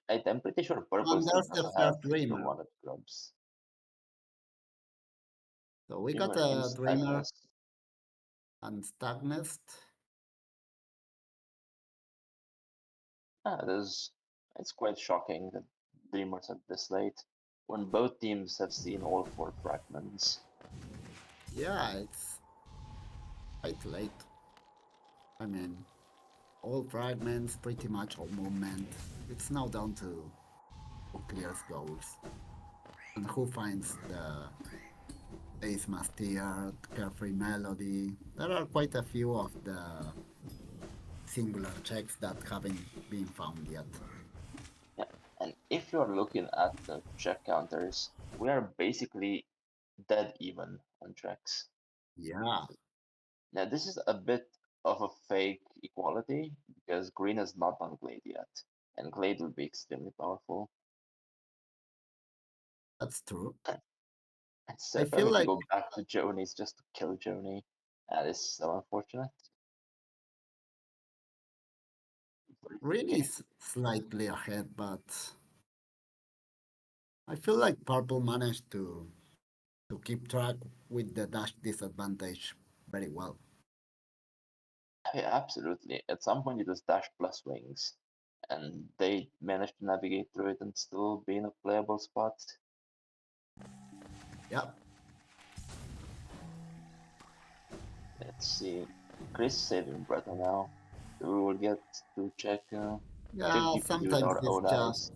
I'm pretty sure purple And still there's the doesn't have first the Dreamer. one that grubs. So we got Dreamer in a Dreamer Stagnus. and Stagnest. It's quite shocking that Dreamers are this late when both teams have seen all four fragments. Yeah, it's quite late. I mean, all fragments, pretty much all movement. It's now down to who clears goals and who finds the Ace Master, Carefree Melody. There are quite a few of the singular checks that haven't been found yet. Yeah, and if you're looking at the check counters, we are basically dead even on checks. Yeah, Now this is a bit of a fake equality because green has not done Glade yet, and Glade will be extremely powerful. that's true. It's I feel having to like go back to Joni's just to kill Joni. That is so unfortunate. green is slightly ahead, but I feel like purple managed to keep track with the dash disadvantage very well. Yeah, absolutely. At some point, it was dash plus wings, and they managed to navigate through it and still be in a playable spot. Yep. Let's see. Chris saving Bretta now. We will get to check Yeah, GPG with sometimes our it's own eyes. just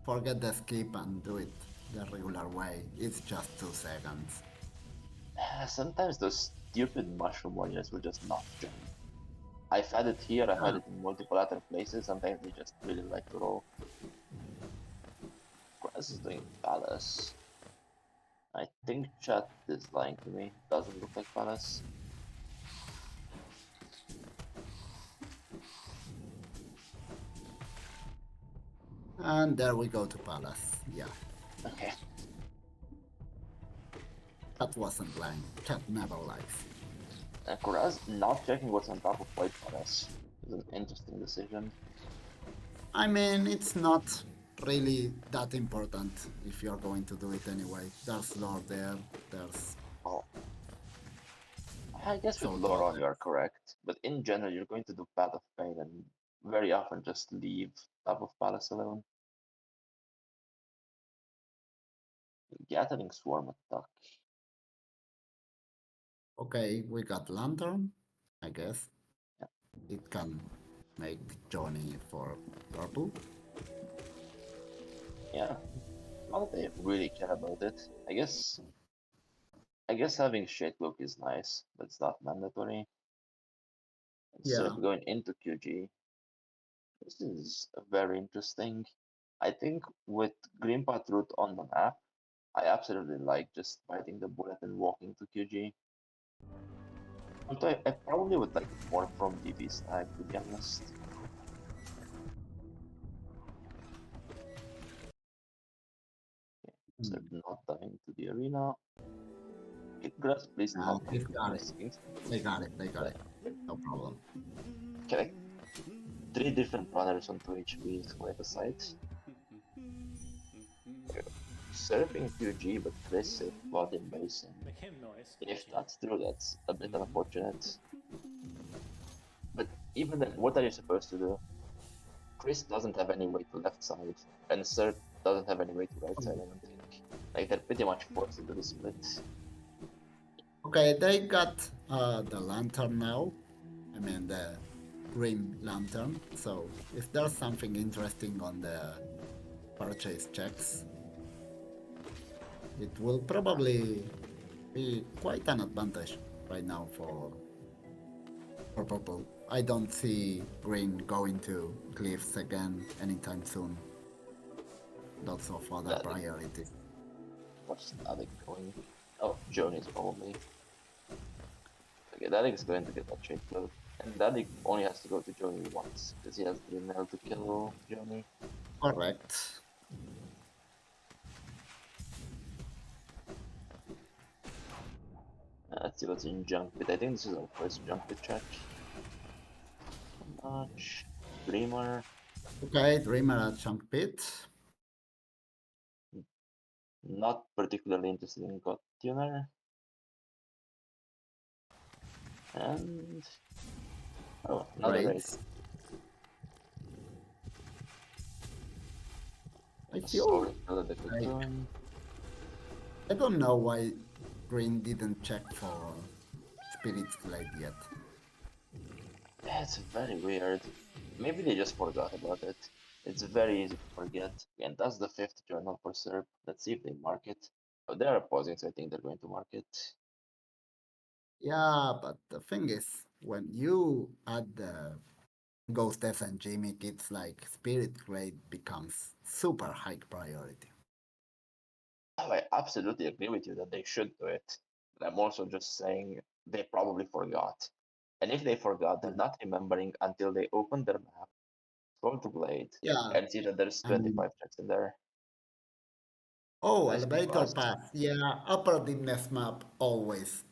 forget the skip and do it the regular way. It's just 2 seconds. Sometimes those stupid mushroom warriors will just not jump. I've had it here, I've had Ah, it in multiple other places. Sometimes they just really like to roll. Grass is doing Palace. I think chat is lying to me. Doesn't look like Palace. and there we go to Palace. Yeah, Okay. that wasn't lying. Chat never lies. Kuraz not checking what's on top of White Palace is an interesting decision. I mean, it's not really that important if you're going to do it anyway. There's lore there, there's Oh, I guess with soul Laura you totems. are correct, but in general you're going to do Path of Pain and very often just leave top of Palace alone. Gathering Swarm attack. Okay, we got Lantern, I guess. Yeah, It can make Johnny for purple. yeah. Not that they really care about it. I guess having Shade Cloak is nice, but it's not mandatory. So if Yeah, we're going into QG, this is very interesting. I think with Green Path Route on the map, I absolutely like just biting the bullet and walking to QG. Although I probably would like more from DB stag, to be honest. So not dying to the arena. Okay, grass, please not He's got it. risking. They got it. They got Like, it. No problem. okay, like 3 different runners on 2 HP is quite a sight. Surfing QG, but Chris safe bot in basin. Make him noise. If that's true, that's a bit unfortunate. But even then, what are you supposed to do? Chris doesn't have any way to left side, and Surf doesn't have any way to right side, I don't think. Like, they're pretty much forced into the split. Okay, they got the lantern now. I mean the green lantern. So if there's something interesting on the purchase checks, it will probably be quite an advantage right now for purple. I don't see green going to cliffs again anytime soon. Lots of other That priorities. What's Dadik going? Oh, Joni's probably. Okay, Dadik is going to get that trade cloak. And Dadik only has to go to Joni once, because he has the nail to kill Joni. Correct. Let's see what's in junk pit. I think this is our first junk pit check. Much. Dreamer. Okay, Dreamer at Chunk Pit. Not particularly interested in God Tuner. And oh, another raid. Raids. I feel Sorry, another different turn. I don't know why Green didn't check for Spirit's Glade yet. Yeah, it's very weird. Maybe they just forgot about it. It's very easy to forget. And that's the 5th journal for SERP. Let's see if they mark it. Oh, they are pausing, so I think they're going to mark it. Yeah, but the thing is, when you add the Ghost and gimmick, it's like Spirit Glade becomes super high priority. Oh, I absolutely agree with you that they should do it. But I'm also just saying they probably forgot. And if they forgot, they're not remembering until they open their map, scroll to Blade, Yeah, and see that there's and 25 checks in there. oh, Let's be elevator fast. path. Yeah, upper dimness map always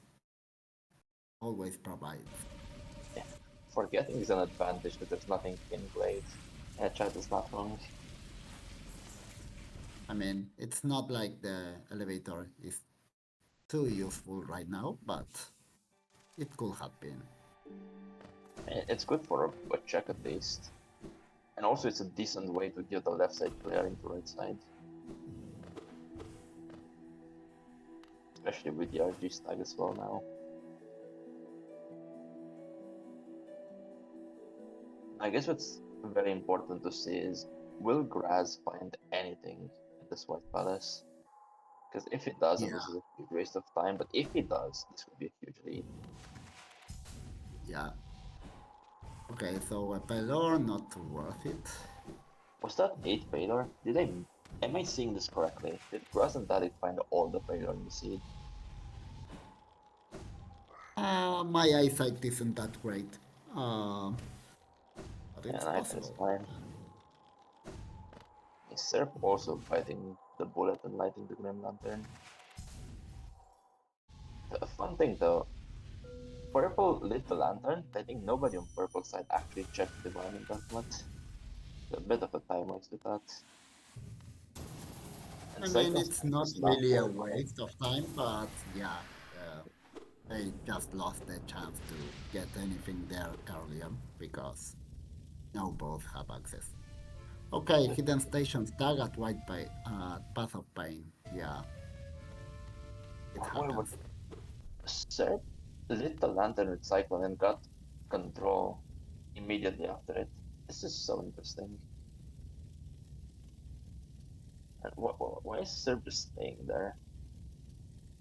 provides. Yeah. Forgetting is an advantage because there's nothing in Blade. Yeah, chat is not wrong. I mean, it's not like the elevator is too useful right now, but it could have been. It's good for a check at least. And also it's a decent way to get the left side player into right side. Especially with the RG stag as well now. I guess what's very important to see is, will Graz find anything at this White Palace? Because if it doesn't, Yeah. this is a huge waste of time, but if it does, this would be a huge lead. Yeah. Okay, so a payload not worth it. Was that 8 Paylor? Am I seeing this correctly? Did Graz and Dadik find all the Paylor in the seed? My eyesight isn't that great. But Yeah, it's nice, it's possible. fine. Is Serp also biting the bullet and lighting the Grim Lantern? A fun thing though, Purple lit the lantern. I think nobody on Purple side actually checked the Divine Enchantment. A bit of a time waste with that. And I mean, Cyclone's it's not is not really a worth money. waste of time, but yeah, they just lost the chance to get anything there earlier because now both have access. Okay, hidden stations tag at Path of Pain. Yeah, it Well, happens. Serp lit the lantern with Cyclone and got control immediately after it. This is so interesting. And why is Serp just staying there?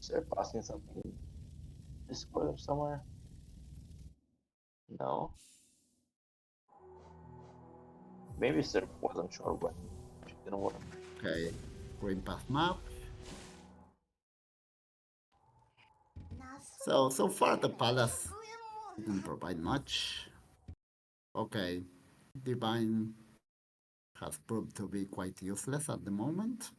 Serp asking something in Discord or somewhere? No. Maybe Serp wasn't sure when it's gonna work. Okay, Green Path map. So far the palace Didn't provide much. Okay, Divine has proved to be quite useless at the moment.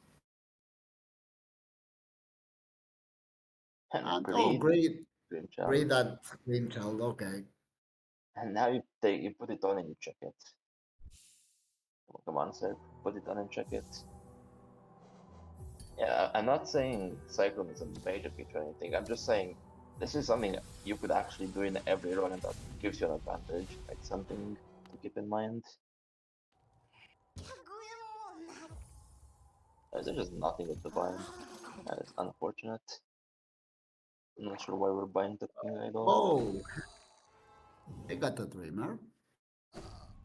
And And oh, greed, great Grimchild. at Green Child. Okay, And now you put it on and you check it. Come on, sir, put it on and check it. Yeah, I'm not saying Cyclone is a major feature or anything. I'm just saying this is something you could actually do in every run and that gives you an advantage. Like something to keep in mind. There's just nothing with the bind. That is unfortunate. I'm not sure why we're buying the King Idol. oh, I got a Dreamer.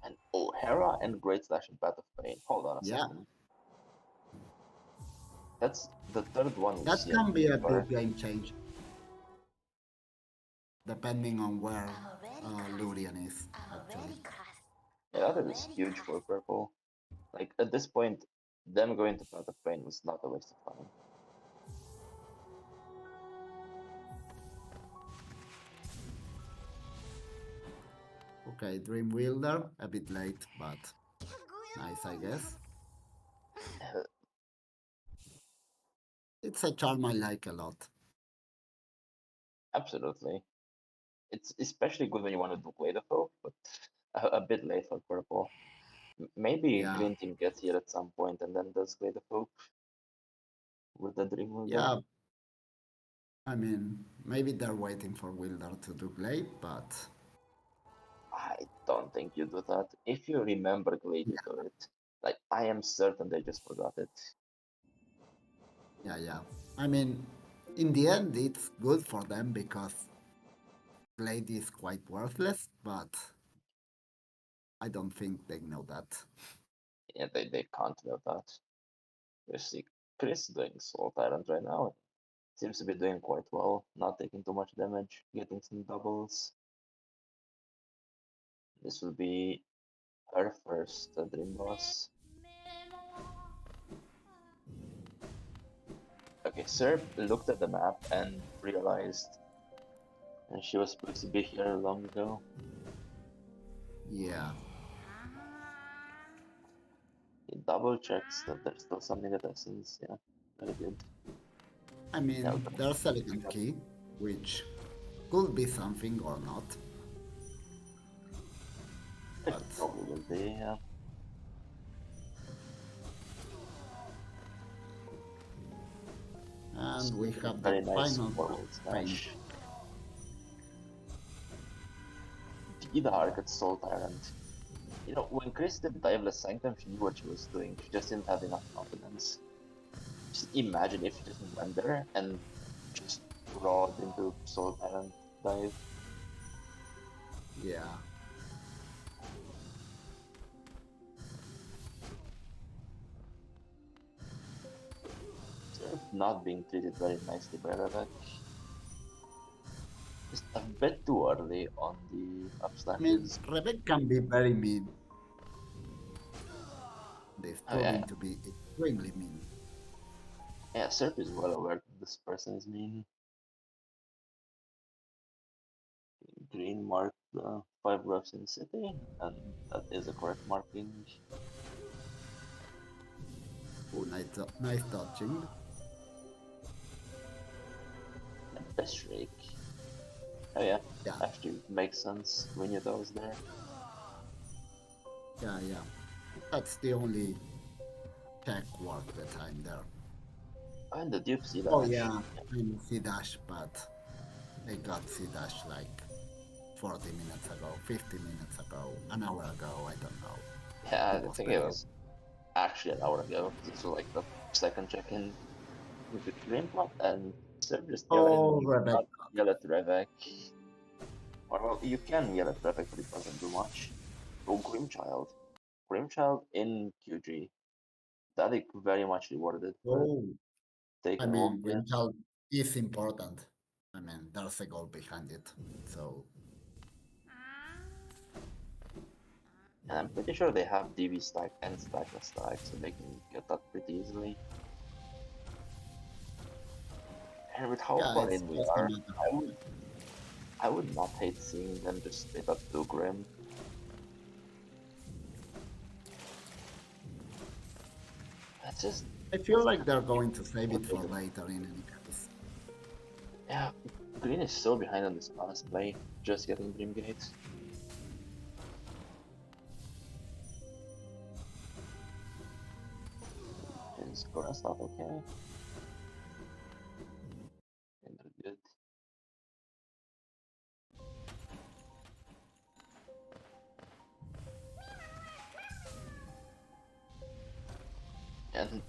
And oh, Hera and Great Slash and Path of Pain. Hold on a Yeah, second. That's the third one we've that seen can be so a far. big game change, depending on where Lurian is, actually. Yeah, that is huge for purple. Like at this point, them going to Path of Pain was not a waste of time. Okay, Dream Wielder, a bit late, but nice, I guess. It's a charm I like a lot. Absolutely. It's especially good when you want to do Blade of Hope, but a bit late for purple. Maybe Yeah, Green Team gets here at some point and then does Blade of Hope with the Dream Wielder. yeah, I mean, maybe they're waiting for Wielder to do Blade, but I don't think you do that. If you remember Glade, you do it. Like, I am certain they just forgot it. yeah. I mean, in the end, it's good for them because Blade is quite worthless, but I don't think they know that. Yeah, they can't know that. You see Chris doing Soul Tyrant right now. Seems to be doing quite well, not taking too much damage, getting some doubles. This will be her first Dream Boss. Okay, Serb looked at the map and realized and she was supposed to be here long ago. Yeah, He double checks that there's still something at Essence. Yeah, very good. I Yeah, mean, there's Elegant Key, which could be something or not, it but probably will be. Yeah. and we have the Very nice final forward paint. smash. The Dark at Soul Tyrant. You know, when Chris did Diveless Sanctum, she knew what she was doing. She just didn't have enough confidence. Just imagine if she just went there and just rolled into Soul Tyrant dive. Yeah, Sort of not being treated very nicely by Revek. Just a bit too early on the I mean, upslashes. Rebecca can be very mean. They've Oh yeah, proven to be extremely mean. yeah, Serp is well aware that this person is mean. Green marked the 5 reps in city, and that is a correct marking. Oh, nice dodging. And best streak. Oh yeah, Yeah, actually makes sense. We knew that was there. yeah. That's the only check worth the time there. And the Duke C Oh dash. yeah, I'm C-Dash, but they got C-Dash like 40 minutes ago, 50 minutes ago, an hour ago, I don't know. Yeah, It I was think it very... was actually an hour ago. This was like the second check-in with the green plot, and Serp just Oh, you Rebecca. cannot yell at Revek. Or well, you can yell at Revek, but it doesn't do much. Oh, Grimchild. Grimchild in QG. That is very much rewarded for Oh, I taking a mean, walk here. Winchell is important. I mean, there's a goal behind it. So, And I'm pretty sure they have DV stack and stackless stack, so they can get that pretty easily. And with how yeah, far it's in we just a are, matter I would I would not hate seeing them just straight up do Grim. That's just I feel like they're going to save it for complicated. later in any case. Yeah, Green is so behind on this palace play, just getting Dreamgate. Is Grass not okay? And they're good. And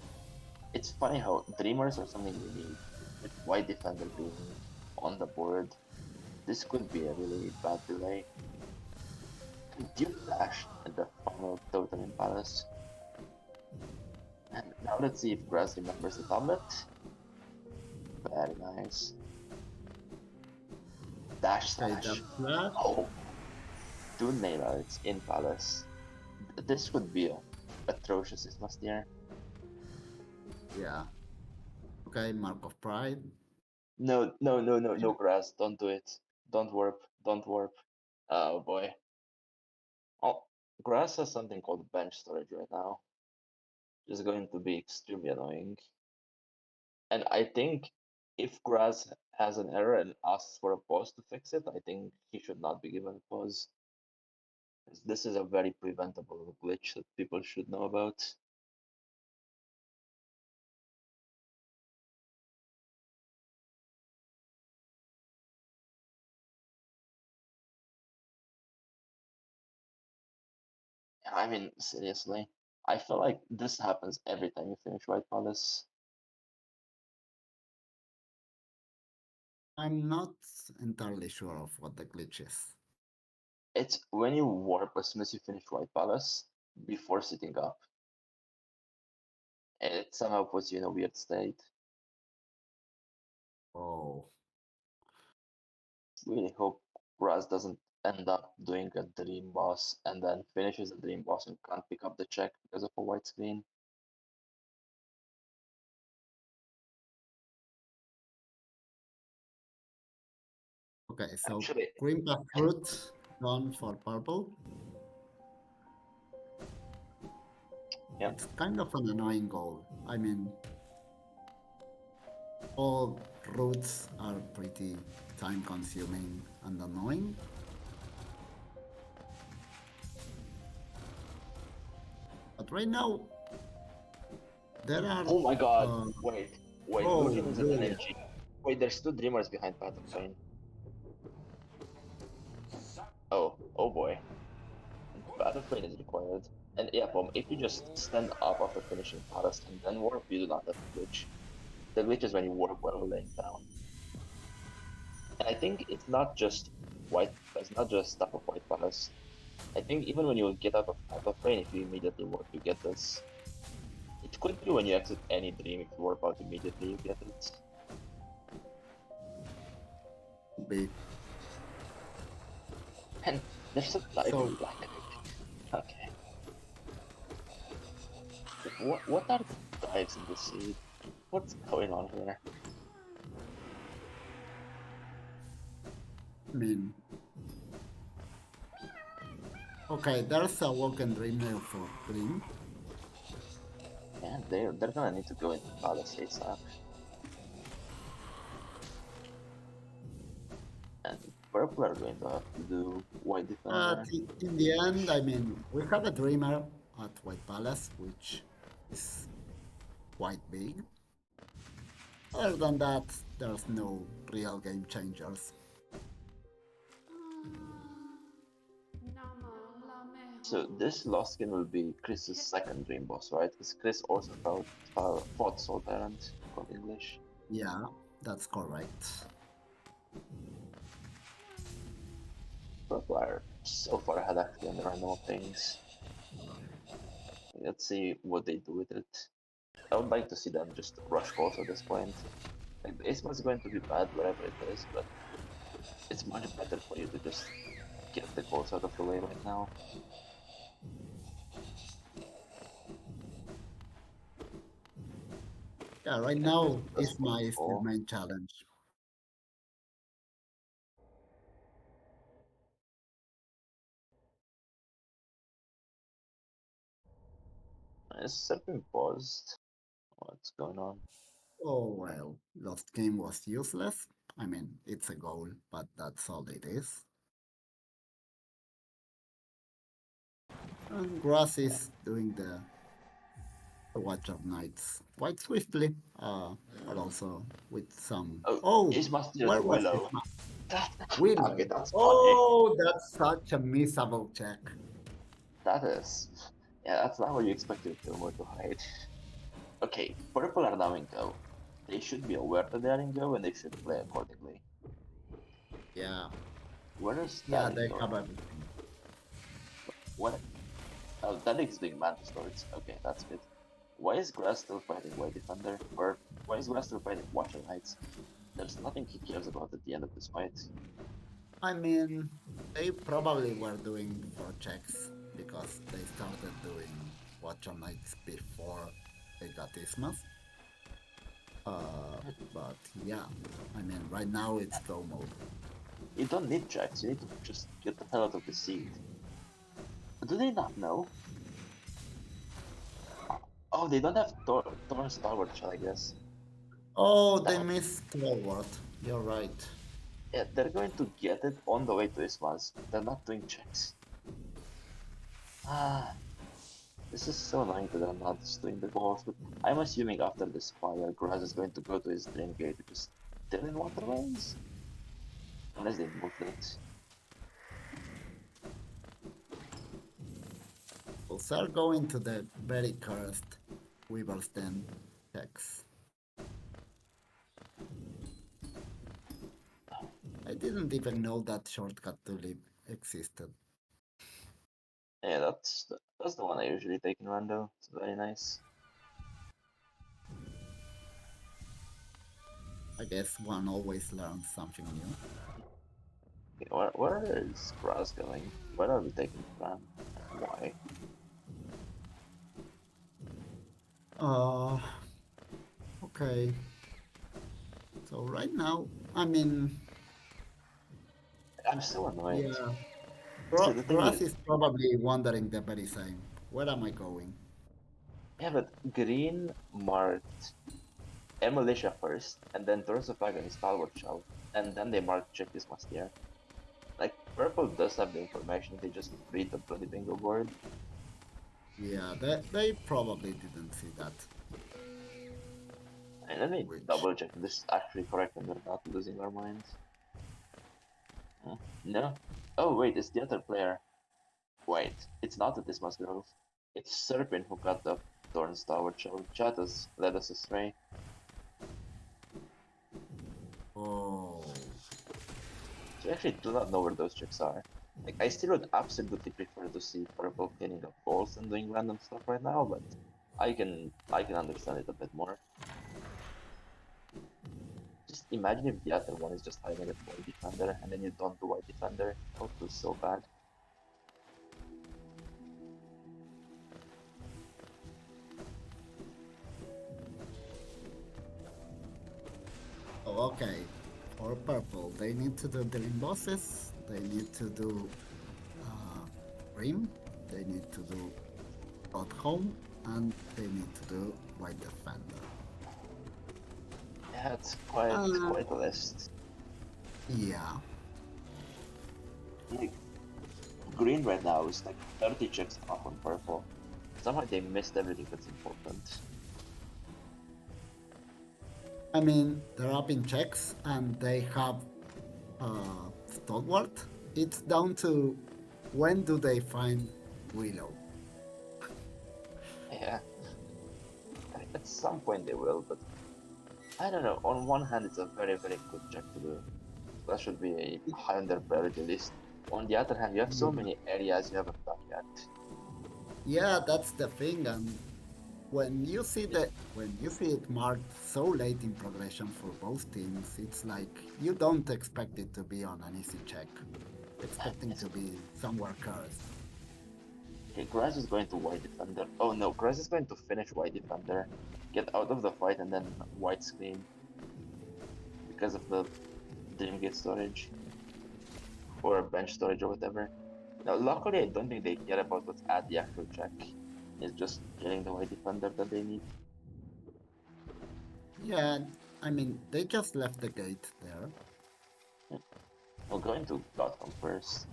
it's funny how Dreamers are something we need, with White Defender being on the board. This could be a really bad delay. Duke Dash at the final Totem Palace. And now let's see if Grass remembers the tablet. Very nice. Dash Okay, slash. that's that. Oh, two nail arts in Palace. This could be a atrocious Ismas here. Yeah. Okay, Mark of Pride. No, no, no, no, no, Grass. Don't do it. Don't warp. Don't warp. Oh boy. Oh, Grass has something called bench storage right now. Which is going to be extremely annoying. And I think if Grass has an error and asks for a pause to fix it, I think he should not be given a pause. This is a very preventable glitch that people should know about. I mean, seriously, I feel like this happens every time you finish White Palace. I'm not entirely sure of what the glitch is. It's when you warp as soon as you finish White Palace before sitting up. And it somehow puts you in a weird state. Oh, Really hope Raz doesn't end up doing a dream boss and then finishes the dream boss and can't pick up the check because of a white screen. okay. So Actually, Green Path Fruit gone for purple. yeah. It's kind of an annoying goal. I mean, all routes are pretty time consuming and annoying. But right now, there are. Oh my god. Uh, Wait, oh, Lucian is an really? energy. Wait, there's two dreamers behind Path of Pain. Oh boy. Path of Pain is required. And yeah, if you just stand up after finishing Palace and then warp, you do not have a glitch. The glitch is when you warp while laying down. And I think it's not just stuff of White Palace. I think even when you get out of Path of Pain, if you immediately warp, you get this. It could be when you exit any dream, if you warp out immediately, you get it. Be. And there's a So diving black. Okay. What are the dives in the sea? What's going on here? I mean, okay, there's a walk and dream nail for green. Man, they're gonna need to go into Palace ASAP. And purple are going to have to do White But Defender. in the end, I mean, we have a dreamer at White Palace, which is quite big. Other than that, there's no real game changers. So this lost skin will be Chris's second dream boss, right? Because Chris also fought Soul Tyrant from English. Yeah, that's correct. Purple are so far ahead actually on the random things. Let's see what they do with it. I would like to see them just rush calls at this point. Like the Isma is going to be bad wherever it is, but it's much better for you to just get the calls out of the way right now. Yeah, right Get rid now of plus Isma is the 44. main challenge. Is something paused? What's going on? Oh well, lost game was useless. I mean, it's a goal, but that's all it is. And Grass is doing the Watch of Nights quite swiftly, but also with some. Oh, Oh, it's Master where to was his Willow. That, okay, Willow? that's funny. Oh, that's such a missable check. That is. Yeah, that's not what you expect your Fillmore to hide. Okay, purple are now in go. They should be aware that they are in go and they should play accordingly. Yeah, Where is yeah, Static they have going? everything. What? Oh, Static is doing Mantis Swords. Okay, that's good. Why is Grass still fighting White Defender? Or why is Grass still fighting Watcher Knights? There's nothing he cares about at the end of this fight. I mean, they probably were doing 4 checks because they started doing Watch on Nights before they got Ismas. But yeah, I mean, right now it's go mode. You don't need checks, you need to just get the hell out of the seat. Do they not know? Oh, they don't have Thorn Starward Shell, I guess. Oh, they That, missed forward. You're right. yeah, they're going to get it on the way to Ismas. They're not doing checks. Ah, this is so annoying that they're not just doing the balls, but I'm assuming after this fire, Grass is going to go to his Dream Gate, which is still in Waterways? Unless they moved it. Also are going to the very cursed Weaver's Den checks. I didn't even know that shortcut to live existed. Yeah, that's the one I usually take in Rando. It's very nice. I guess one always learns something new. Okay, where is Grass going? Where are we taking Fran? And why? Uh, okay. So right now, I mean, I'm so annoyed. yeah, See, the thing Grass is, is probably wondering the very same. Where am I going? yeah, but Green marked Emilitia first, and then Thorns of Flag and Stalwart Shell, and then they marked Check this Mastier. Like, Purple does have the information, they just read the bloody bingo board. Yeah, they probably didn't see that. And let me Which, double check if this is actually correct and we're not losing our minds. No? Oh, wait, it's the other player. Wait, it's not the Dismas Grove. It's Serpent who got the Thorns Tower Shell. Chat has led us astray. oh, So I actually do not know where those chicks are. Like, I still would absolutely prefer to see Purple cleaning up balls and doing random stuff right now, but I can understand it a bit more. Just imagine if the other one is just hiding at White Defender and then you don't do White Defender. That would feel so bad. oh, okay. For purple, they need to do dream bosses. They need to do uh, Rim. They need to do God Home, and they need to do White Defender. Yeah, it's quite Uh, quite a list. yeah. Like, green right now is like 30 checks off on purple. Somehow they missed everything that's important. I mean, they're up in checks, and they have Stalwart. It's down to when do they find Willow? Yeah, at some point they will, but I don't know. On one hand, it's a very, very quick check to do. That should be high on their priority list. On the other hand, you have so many areas you haven't done yet. Yeah, that's the thing, and when you see it marked so late in progression for both teams, it's like you don't expect it to be on an easy check, expecting It's, to be somewhere cursed. okay, Grass is going to White Defender. Oh no, Grass is going to finish White Defender, get out of the fight, and then White Scream because of the Dreamgate storage or bench storage or whatever. Now, luckily, I don't think they care about what's at the actual check. is just getting the right defender that they need. Yeah, I mean, they just left the gate there. We're going to Gotham first.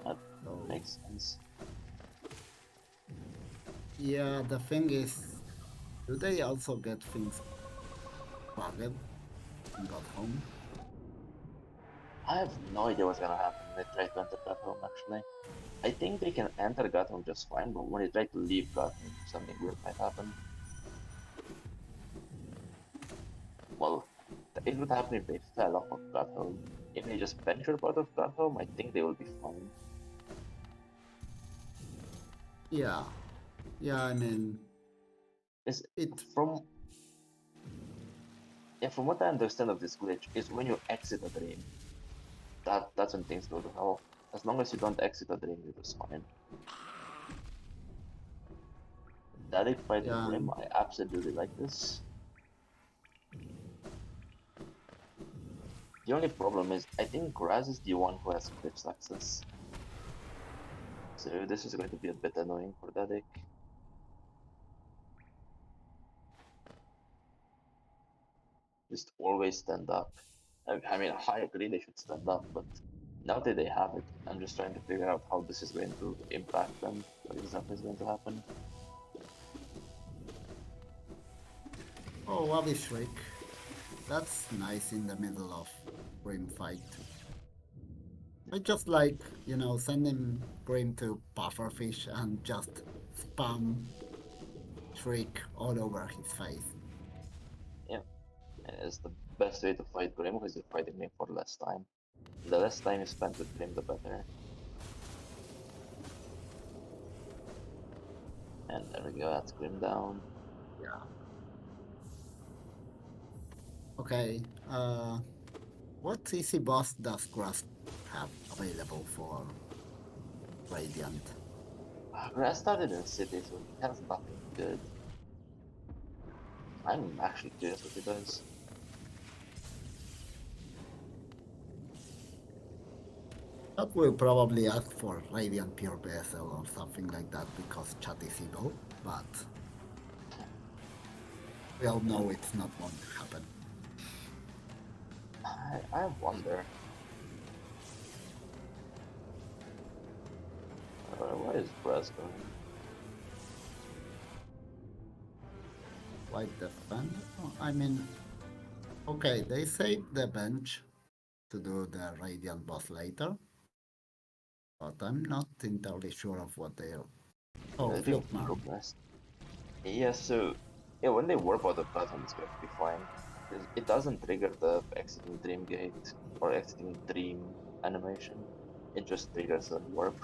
That So, makes sense. yeah, the thing is, do they also get things bugged and got home? I have no idea what's gonna happen when they try to enter Gotham, actually. I think they can enter Gotham just fine, but when they try to leave Gotham, something weird might happen. Well, it would happen if they fell off of Gotham. If they just ventured out of Gotham, I think they will be fine. Yeah, yeah, I mean, Is it, from yeah, from what I understand of this glitch, is when you exit a dream, that's when things go to hell. As long as you don't exit a dream, you're just fine. Static fighting yeah, Grim, I absolutely like this. The only problem is, I think Graz is the one who has Cliff's access. So this is going to be a bit annoying for that deck. Just always stand up. I mean, I agree they should stand up, but now that they have it, I'm just trying to figure out how this is going to impact them. What exactly is going to happen? oh, Abhishek. That's nice in the middle of Grim fight. I just like, sending Grim to pufferfish and just spam Shriek all over his face. Yeah, it's the best way to fight Grim because you're fighting me for less time. The less time you spend with Grim, the better. And there we go, that's Grim down. Yeah. Okay, what easy boss does Grasp have available for Radiant? Grass started in City, so he has nothing good. I'm actually curious what he does. That will probably ask for Radiant Pure Vessel or something like that because chat is evil, but we all know it's not going to happen. I wonder. Where is Grass going? White defend? Oh, I mean, okay, they saved the bench to do the Radiant boss later, but I'm not entirely sure of what they're. Oh, I think Flukmar. Fluknest. Yeah, so yeah, when they warp out the platform, it's going to be fine. Because it doesn't trigger the exiting Dream Gate or exiting Dream animation. It just triggers a warp.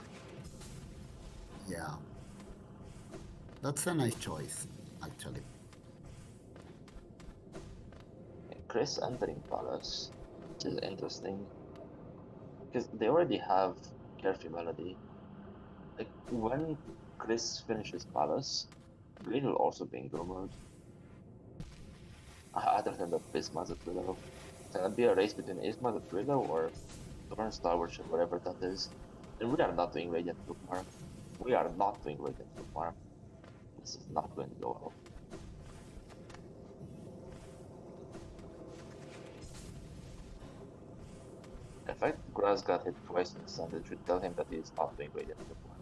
Yeah, that's a nice choice, actually. Chris entering Palace, which is interesting. Because they already have Carefree Melody. Like, when Chris finishes Palace, Green will also be in Go mode. Other than the Bismarck at Willow. It's gonna be a race between Isma at Willow or Torn Star Worship, whatever that is. And we are not doing Radiant Bookmark. We are not doing Radiant Bookmark. This is not going to go well. In fact, Grass got hit twice in the sun. It should tell him that he is not doing Radiant Bookmark.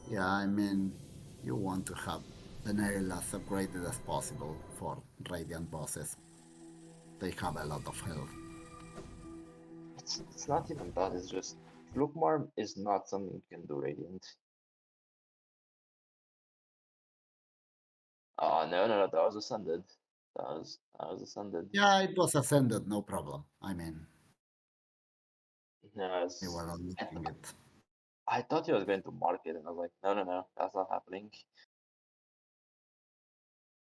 Yeah, I mean, you want to have the nail as upgraded as possible for Radiant bosses. They have a lot of health. It's not even that, it's just Flukmar is not something you can do Radiant. Oh no, that was Ascended. That was Ascended. Yeah, it was ascended, no problem. I mean, they Yes. were unlocking it. I thought he was going to mark it, and I was like, no, that's not happening.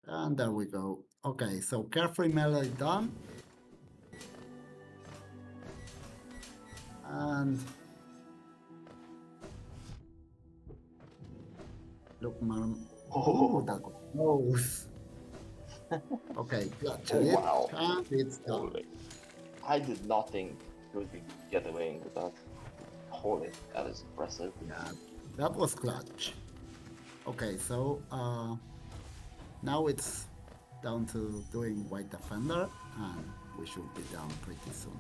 And there we go. Okay, so Carefree Melody done. And look, mom. Ooh, that Oh, close. Okay, oh gotcha it. wow. And it's done. Holy. I did not think he would be get away with that. Holy, that is impressive. Yeah, That was clutch. Okay, so now it's down to doing white defender, and we should be down pretty soon.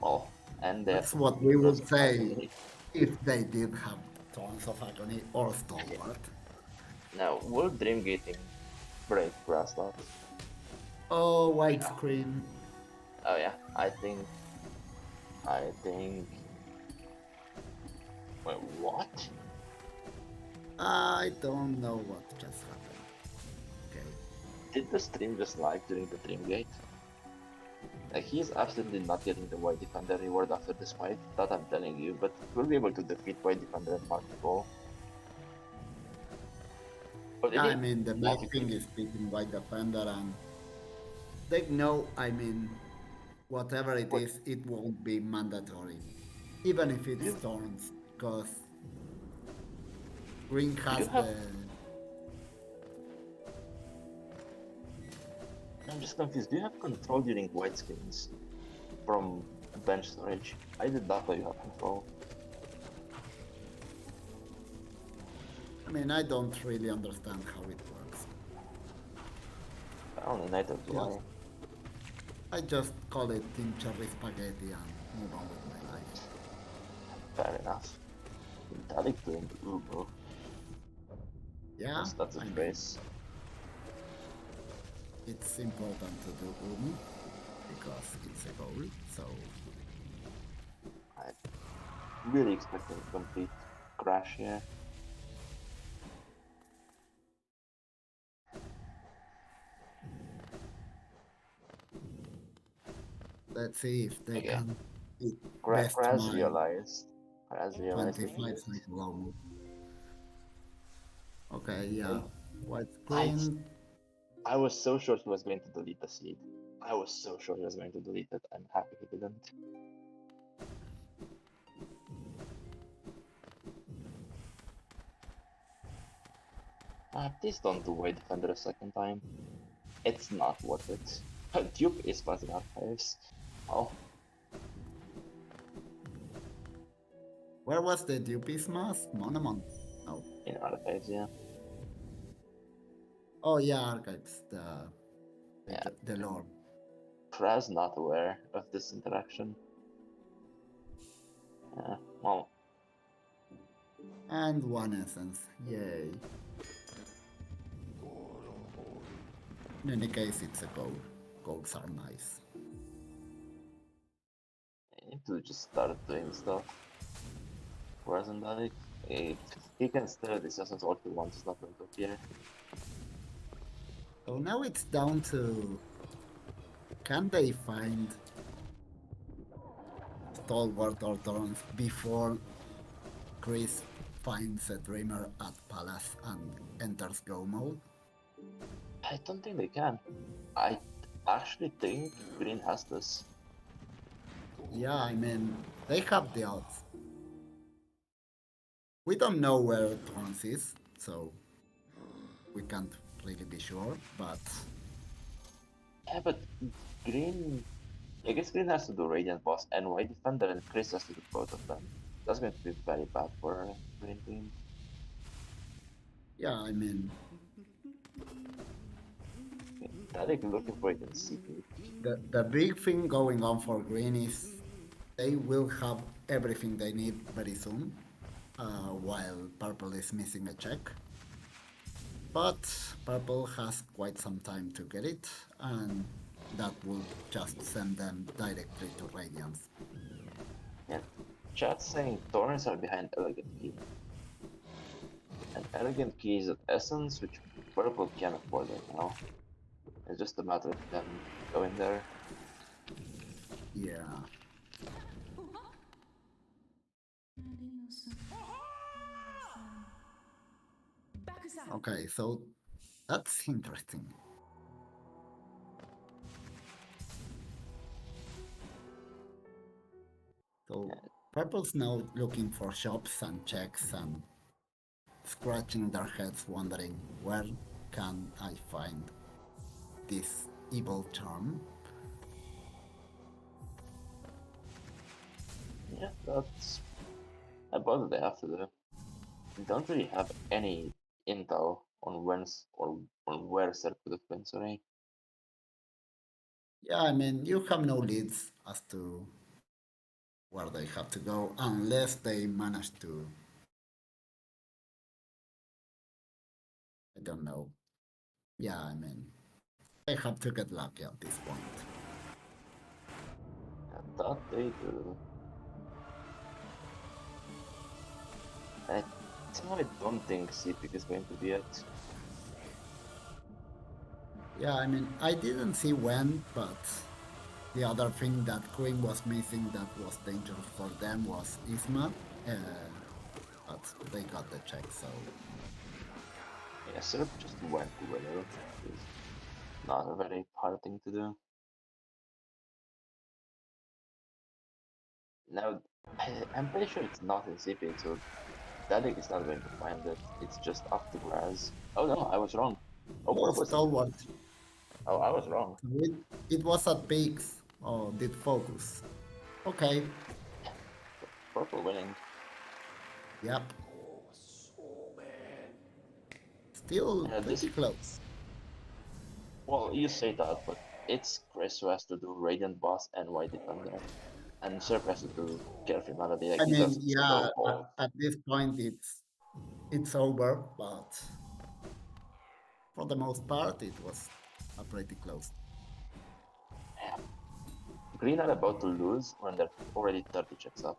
Oh, and they have That's to what complete we Thrones would of say Agony. if they did have Thorns of Agony or Stalwart. Now, will Dream Gating break Grasslots? Oh, Yeah. widescreen. Oh yeah, I think. Wait, what? I don't know what just happened. Okay. Did the stream just lag during the Dream Gate? Like, he is absolutely not getting the White Defender reward after this fight, that I'm telling you, but we'll be able to defeat White Defender and mark the goal. But Yeah, did I he mean, the main walk it thing in? is beating white defender, and they know, I mean, whatever it What? is, it won't be mandatory. Even if Do it's you, Thorns, because Green do you has have... the. I'm just confused. Do you have control during white screens from bench storage? I did not know you have control. I mean, I don't really understand how it works. Only neither do Just, I. I just call it Team Cherry Spaghetti and move on with my life. Fair enough. Metallic doing Uber. Yeah, Yes, that's a I mean, phrase. it's important to do because it's a goal, so I'm really expecting a complete crash here. let's see if they Okay. can beat best Kraz my realized. Kraz realized that he 25 missed. cycle. Okay, yeah. And White I, screen. I was so sure he was going to delete the seed. I was so sure he was going to delete it. I'm happy he didn't. Please don't do White Defender a second time. It's not worth it. Duke is passing archives. Oh, Where was the Dupi's mask? Monomon. No. in archives, yeah. Oh yeah, archives. Yeah. The lore. Kraz not aware of this interaction. Well, And one essence. Yay. In any case, it's a goal. Goals are nice. I need to just start doing stuff. Wasn't that it? He can stare at the assassin's all he wants, it's not going to appear. So now it's down to can they find Stalwart or Thorns before Chris finds a Dreamer at Palace and enters Go mode? I don't think they can. I actually think Green has this. Yeah, I mean, they have the odds. We don't know where Thorns is, so we can't really be sure, but Yeah, but Green. I guess Green has to do Radiant Boss and White Defender, and Chris has to do both of them. That's going to be very bad for Green Team. yeah, I mean, Tariq looking for it in CP. the big thing going on for Green is they will have everything they need very soon, while Purple is missing a check. But Purple has quite some time to get it, and that will just send them directly to Radiance. Yeah. Chat saying Thorns are behind Elegant Key. And Elegant Key is at Essence, which Purple can afford right now. It's just a matter of them going there. Yeah. Okay, so that's interesting. So Purple's now looking for shops and checks and scratching their heads wondering where can I find this evil charm? Yeah, that's About what they have to do. They don't really have any intel on when's or on where Ser could have been, sorry. Yeah, I mean, you have no leads as to where they have to go unless they manage to, I don't know. Yeah, I mean, they have to get lucky at this point. That they do. I I don't think Sepik is going to be it. Yeah, I mean, I didn't see when, but the other thing that Queen was missing that was dangerous for them was Isma, but they got the check, so Yeah, Serb just went to winner, which is not a very hard thing to do. Now, I'm pretty sure it's not in Sepik, so Dadik is not going to find it. It's just up to Graz. Oh no, I was wrong. Oh, oh, purple is in Stalwart. it. Oh, I was wrong. It was at peaks. Oh, did focus. Okay, Purple winning. yep. Still This, pretty close. well, you say that, but it's Chris who has to do Radiant Boss and White Defender. And Serb has to do Carefree Melody. Like, I he mean, does yeah, so both. at this point it's over, but for the most part it was pretty close. Yeah. Green are about to lose when they're already 30 checks up.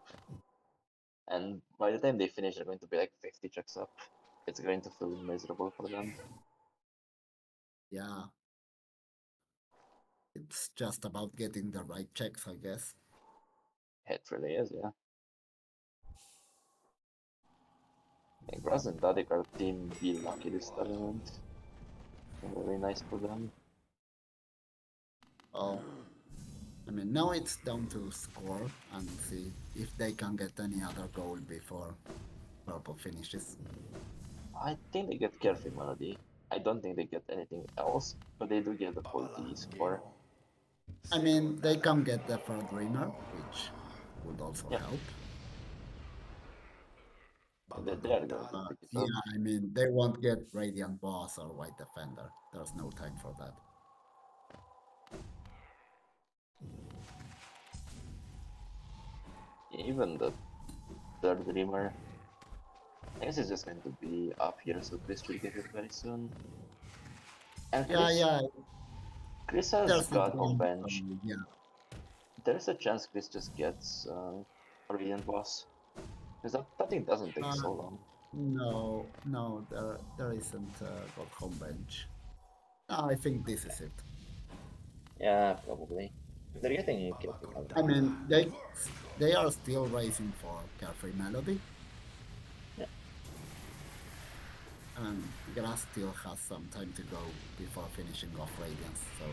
And by the time they finish, they're going to be like 50 checks up. It's going to feel miserable for them. Yeah, it's just about getting the right checks, I guess. It really is, yeah. Like, Graz and Dadik are Team Be Lucky this tournament. Really nice for them. Oh, I mean, now it's down to score and see if they can get any other goal before purple finishes. I think they get Carefree Melody. I don't think they get anything else, but they do get the BOTE score. I mean, they can get the third dreamer, which would also Yeah, help. they are going to But pick it yeah, up. I mean, they won't get Radiant Boss or White Defender. There's no time for that. Even the third Dreamer. I guess it's just going to be up here, so Chris should get it very soon. And Yeah, yeah, Chris has there's not got home one. bench. Yeah, There's a chance Chris just gets a Radiant Boss. Because that thing doesn't take uh, so long. no, there isn't got home bench. No, I think this is it. Yeah, probably. They're getting Carefree I Melody. mean, they are still racing for Carefree Melody, Yeah, and Grass still has some time to go before finishing off Radiance. So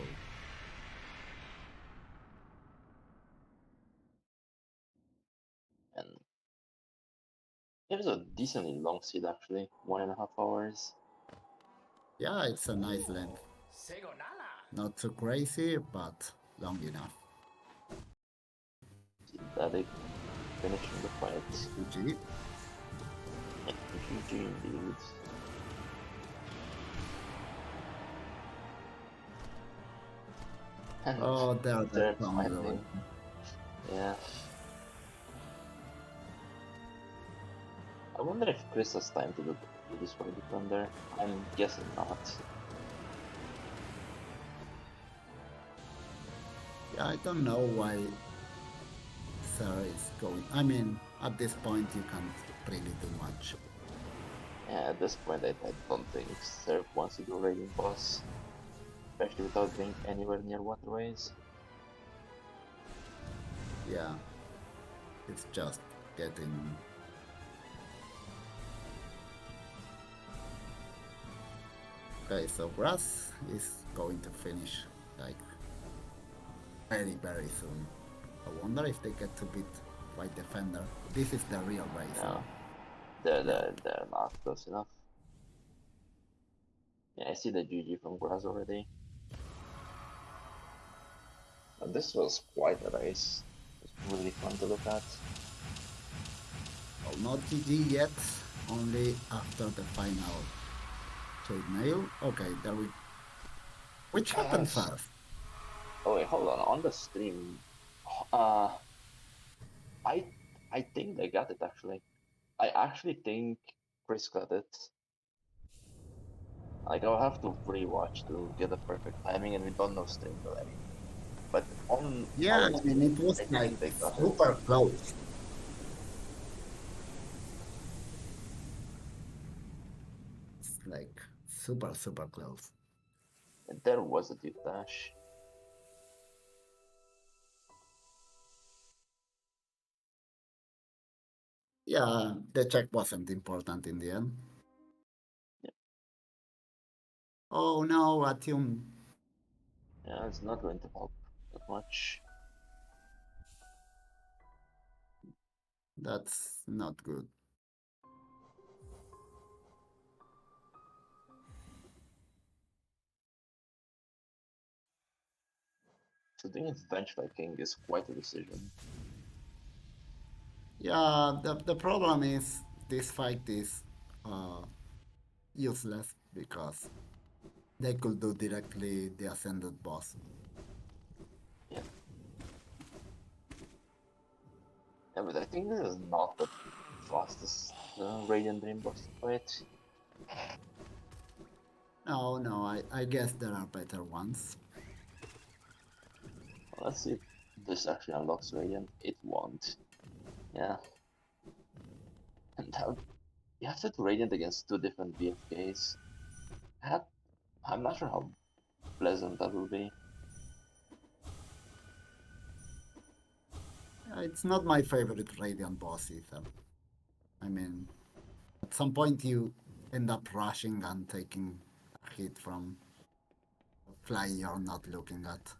and it is a decently long seed actually, 1.5 hours. yeah, it's a nice length. Not too crazy, but long enough. That they finishing the fight. GG. GG indeed. And Oh, there they they're come. finding. Yeah. I wonder if Chris has time to do this for the Thunder. I'm guessing not. Yeah, I don't know why Sarah is going. I mean, at this point, you can't really do much. Yeah, at this point I don't think Serb wants to do Raging Boss. Especially without being anywhere near waterways. Yeah, it's just getting. Okay, so Grass is going to finish like very soon. I wonder if they get to beat White Defender. This is the real race. No, Yeah. they're not close enough. Yeah, I see the GG from Graz already. And this was quite a race. It was really fun to look at. Well, not GG yet, only after the final chainmail. Okay, there we. Which happened Gosh. first? Oh wait, hold on the stream. Uh, I I think they got it actually. I actually think Chris got it. Like I'll have to rewatch to get the perfect timing, and we don't know stream delay. But on Yeah, our I mean, stream, it was I like think they got it. super close. It's like super, super close. And there was a deep dash. Yeah, the check wasn't important in the end. Yeah, Oh no, Atium. yeah, it's not going to help that much. That's not good. So doing bench King is quite a decision. Yeah, the problem is this fight is uh, useless because they could do directly the ascended boss. Yeah, yeah, but I think this is not the fastest Radiant Dream boss to fight. No, no, I guess there are better ones. Well, let's see if this actually unlocks Radiant. It won't. Yeah, and how you have to do Radiant against two different BFKs. That, I'm not sure how pleasant that will be. It's not my favorite Radiant boss either. I mean, at some point you end up rushing and taking a hit from a fly you're not looking at.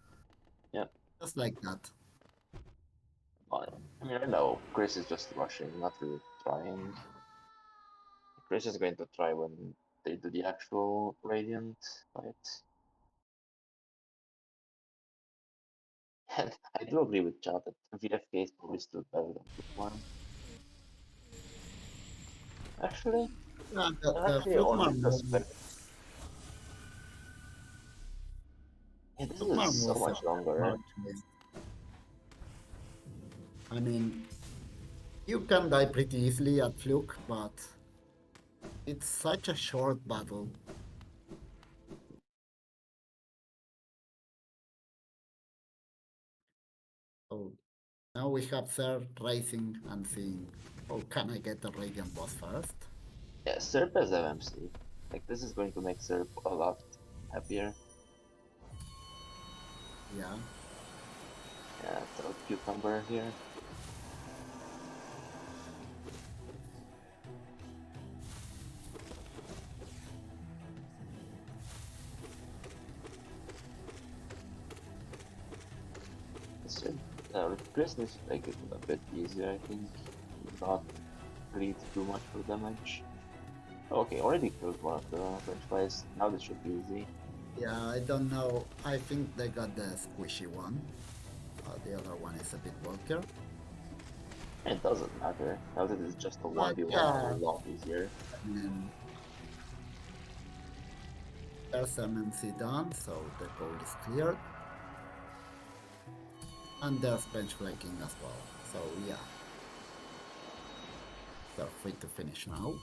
Yeah, Just like that. I mean, I know Chris is just rushing, not really trying. Chris is going to try when they do the actual Radiant fight. And I do agree with Chad that VFK is probably still better than Flip one. Actually, Yeah, I the actually Flugmar only move, suspect. Yeah, this is Flugmar so was a much longer. smart choice. I mean, you can die pretty easily at Fluke, but it's such a short battle. So now we have Sir racing and seeing, oh, can I get the Radiant boss first? Yeah, Serp as MMC. Like, this is going to make Serp a lot happier. Yeah. Yeah, throw Cucumber here. Serp, Chris needs to take it a bit easier, I think. Not greed too much for damage. Okay, already killed one of the French flies. Now this should be easy. Yeah, I don't know. I think they got the squishy one. The other one is a bit bulkier. It doesn't matter. Now that it's just a But 1v1, it's a yeah, lot easier. I mean, there's MMC done, so the goal is cleared. And there's bench flanking as well. So yeah, they're free to finish now.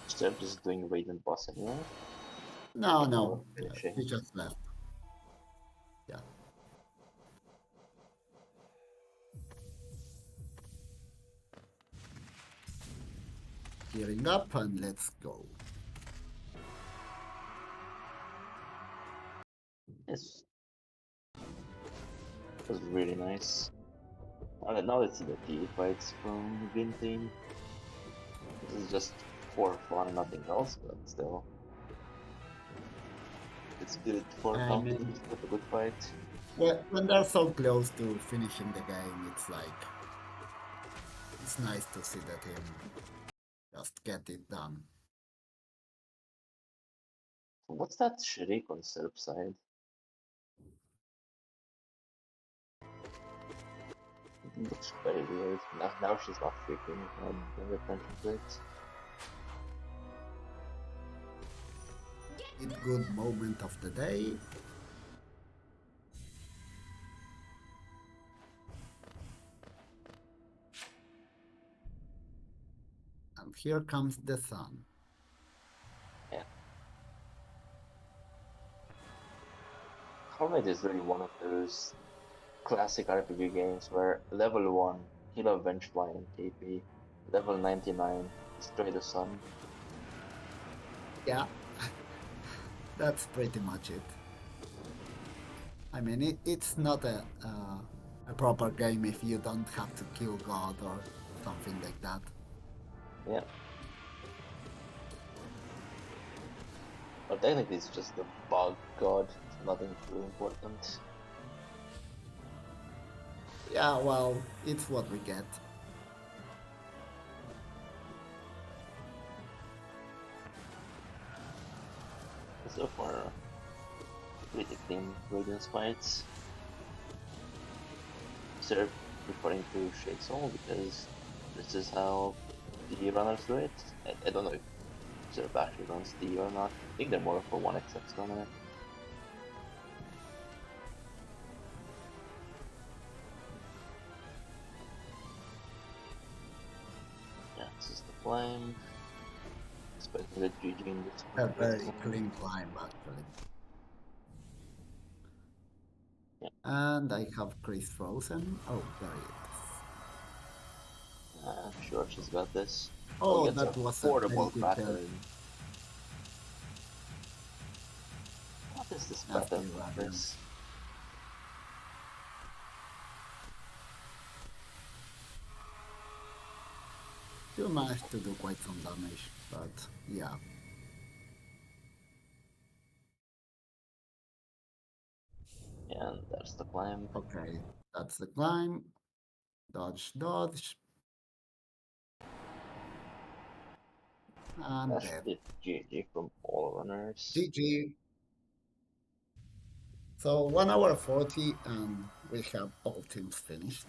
Serp is doing Radiant boss anyway. No, Okay, now no, he finishing. just left. Yeah. Gearing up and let's go. It's, it was really nice. Now let's see the tea fights from Green Team. This is just for fun, nothing else, but still. It's good for I counting, mean, it's not a good fight. when they're so close to finishing the game, it's like, it's nice to see the team just get it done. What's that shriek on Serp side? Looks very weird. Now she's not freaking, not paying attention to it. It good moment of the day. And here comes the sun. Yeah. Hollow Knight is really one of those classic RPG games where level 1, heal a Vengefly and TP, level 99, destroy the sun. Yeah, that's pretty much it. I mean, it's not a proper game if you don't have to kill God or something like that. Yeah. But technically it's just a bug god, it's nothing too important. Yeah, well, it's what we get. So far, pretty clean Radiance fights. Serb referring to Shade Soul because this is how the runners do it. I don't know if Serb actually runs D or not. I think they're more of a 1xx runner. Yeah, this is the flame. Expecting the GG in this A one. very clean climb, actually. Yeah. And I have Chris frozen. Oh, there he is. I'm sure she's got this. Oh, Gets a that was a very portable good help. pattern. What is this Nasty pattern, Radiant. Chris? You managed to do quite some damage, but yeah. Yeah, and there's the climb. Okay, that's the climb. Dodge, dodge. And That dead. should be GG from all runners. GG. So 1 hour 40 and we have all teams finished.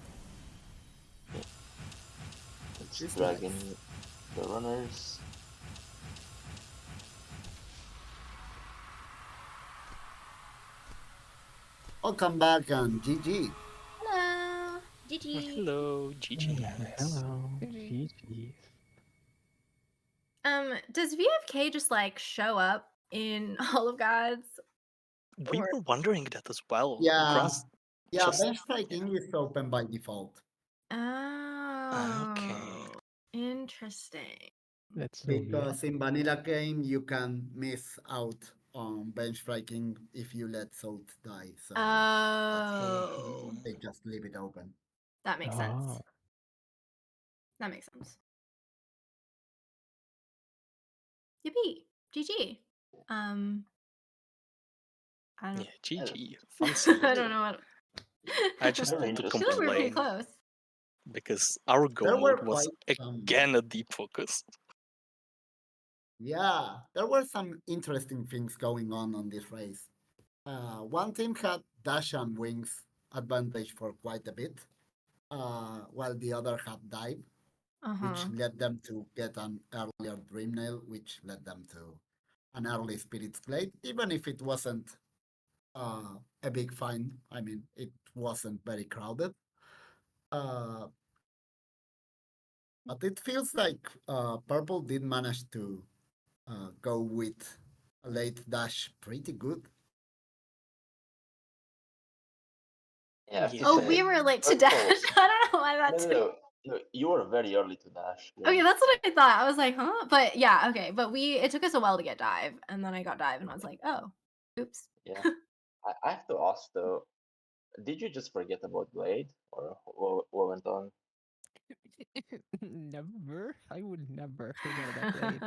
Yeah. It's Just dragging nice. the runners. Welcome back and GG. Hello, GG. Hello, GG. Hello. GG. GG. Does VFK just like show up in Hall of Gods? We Or were wondering that as well. Yeah, Grass yeah, just bench fighting is open by default okay. oh, interesting. That's so weird. because in vanilla game you can miss out on bench striking if you let Salt die. So Oh, they just leave it open. that makes sense. Oh, That makes sense. Yippee, GG. I don't. Yeah, GG. I Fancy. don't know what. I just Very want to I feel like we were pretty complain close. because our go There were mode was quite some, again a deep focus. yeah, there were some interesting things going on this race. One team had dash and wings advantage for quite a bit, while the other had dive, which Uh-huh. led them to get an earlier Dream Nail, which led them to an early Spirit's Blade, even if it wasn't a big find. I mean, it wasn't very crowded. Uh, but it feels like Purple did manage to go with a late dash pretty good. Yeah, I have to Oh, Yeah. say, we were late to dash. Purple. I don't know why No, that. no, no. You were very early to dash. Okay, that's what I thought. I was like, huh? But yeah, okay. But it took us a while to get dive, and then I got dive, and I was like, oh, oops. Yeah. I have to ask though, did you just forget about Blade? Or what went on? never. I would never forget about Blade.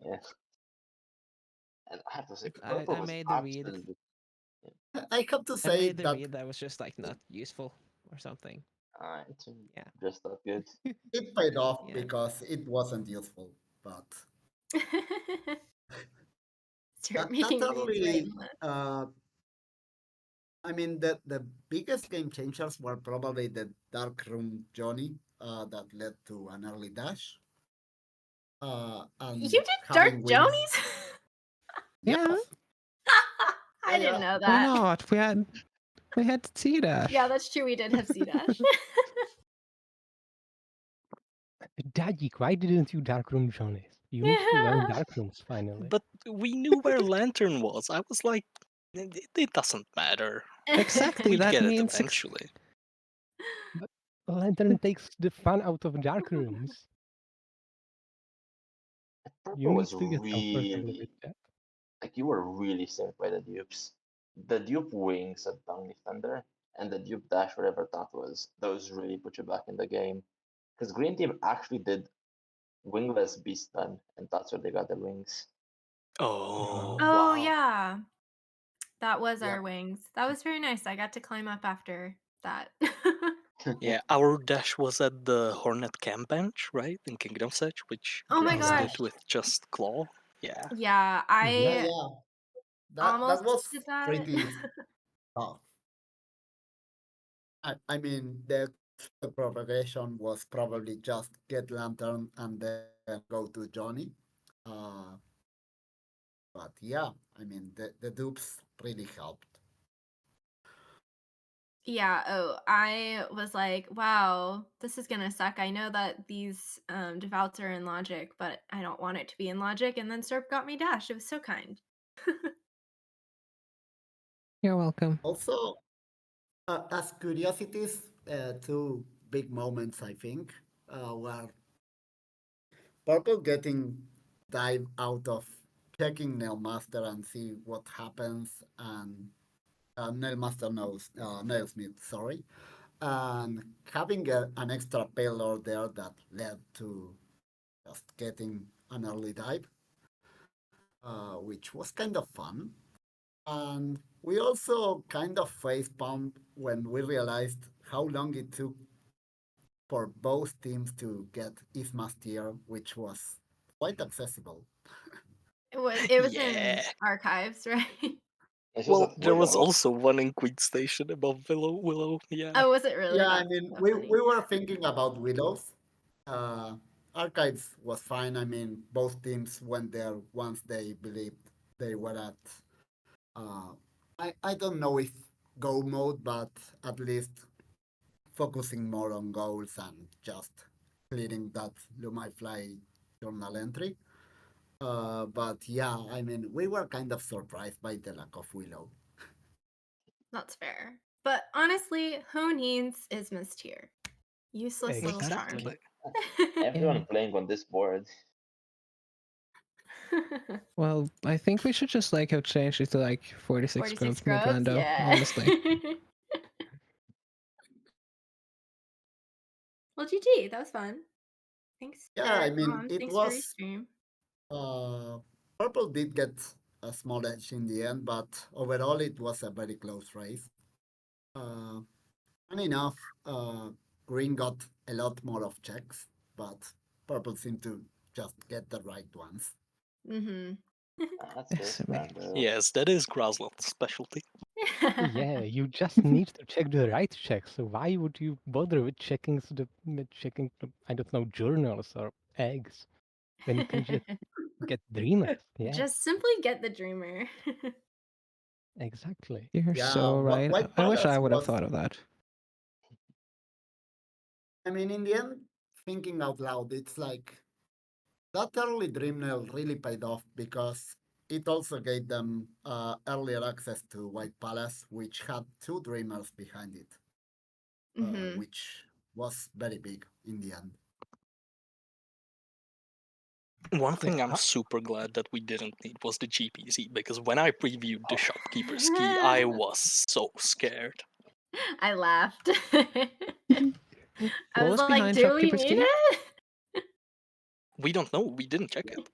Yeah. And I have to say, I, Purple I was made the read. absolutely. I have to I say made the that read that was just like not useful or something. It's Yeah. just that good. it paid off Yeah. because it wasn't useful, but Start that making reads early right. uh, I mean, the biggest game changers were probably the Dark Room Johnny that led to an early dash. You And did having Dark wings. Jonies? Yes. Yeah, I didn't Yeah. know why that. not? We had Sea Dash. Yeah, that's true. We did have C Dash. Dajik, why didn't you Darkroom Johnny's? You need to learn Darkrooms finally. But we knew where Lantern was. I was like, it doesn't matter. Exactly, We'd that get it means eventually. But Lantern takes the fun out of Darkrooms. You Purple need was to get comfortable with really that. like you were really saved by the dupes. The dupe wings at Bounty Thunder and the dupe dash, whatever that was, those really put you back in the game. Because Green Team actually did wingless beast stun, and that's where they got their wings. Oh. Oh Wow. yeah, that was Yep. our wings. That was very nice. I got to climb up after that. Yeah, our dash was at the Hornet camp bench, right? In Kingdom's Edge, which Oh my Graves gosh. did with just Claw. Yeah. Yeah, Yeah, I yeah. That almost was did that. pretty tough. I mean, the propagation was probably just get Lantern and then go to Johnny. Uh, but yeah, I mean, the dupes really helped. Yeah, oh, I was like, wow, this is gonna suck. I know that these defaults are in logic, but I don't want it to be in logic. And then Serp got me dash. It was so kind. you're welcome. Also, as curiosities, two big moments, I think, were Purple getting dive out of checking Nailmaster and see what happens, and Nailmaster knows, Nailsmith, sorry, and having an extra payload there that led to just getting an early dive, which was kind of fun. And we also kind of face pumped when we realized how long it took for both teams to get Isma's tier, which was quite accessible. It was in Yeah. archives, right? This was Well, at there was Willow. also one in Queen Station above Willow. Yeah. Oh, was it really? Yeah, I That's mean, so we, funny. we were thinking about Widows. Uh, Archives was fine. I mean, both teams went there once they believed they were at, uh, I don't know if go mode, but at least focusing more on goals and just clearing that Lumai Fly journal entry. But yeah, I mean, we were kind of surprised by the lack of Willow. That's fair. But honestly, who needs Isma's tier? Useless little charm. Exactly. Everyone Yeah. playing on this board. Well, I think we should just like have changed it to like 46 46 growth growths? Midlando, Yeah. honestly. Well, GG. That was fun. Thanks Yeah, for I mean, comms. it Thanks for was restream. Uh, Purple did get a small edge in the end, but overall it was a very close race. Uh, Funny enough, Green got a lot more of checks, but Purple seemed to just get the right ones. Mm-hmm. That's fair, Assuming. Fernando. Yes, that is Grasland's specialty. Yeah, you just need to check the right checks. So why would you bother with checking I don't know, journals or eggs when you can just get dreamers? Yeah, Just simply get the dreamer. exactly. You're Yeah, so right. White I wish I Palace would have was, thought of that. I mean, in the end, thinking out loud, it's like that early Dreamnail really paid off because it also gave them earlier access to White Palace, which had two Dreamers behind it, Mm-hmm. which was very big in the end. One Yeah, thing I'm super glad that we didn't need was the GPZ, because when I previewed the Shopkeeper's Key, I was so scared. I laughed. I What was was like, behind do we Shopkeeper's need Key? it? We don't know. We didn't check it.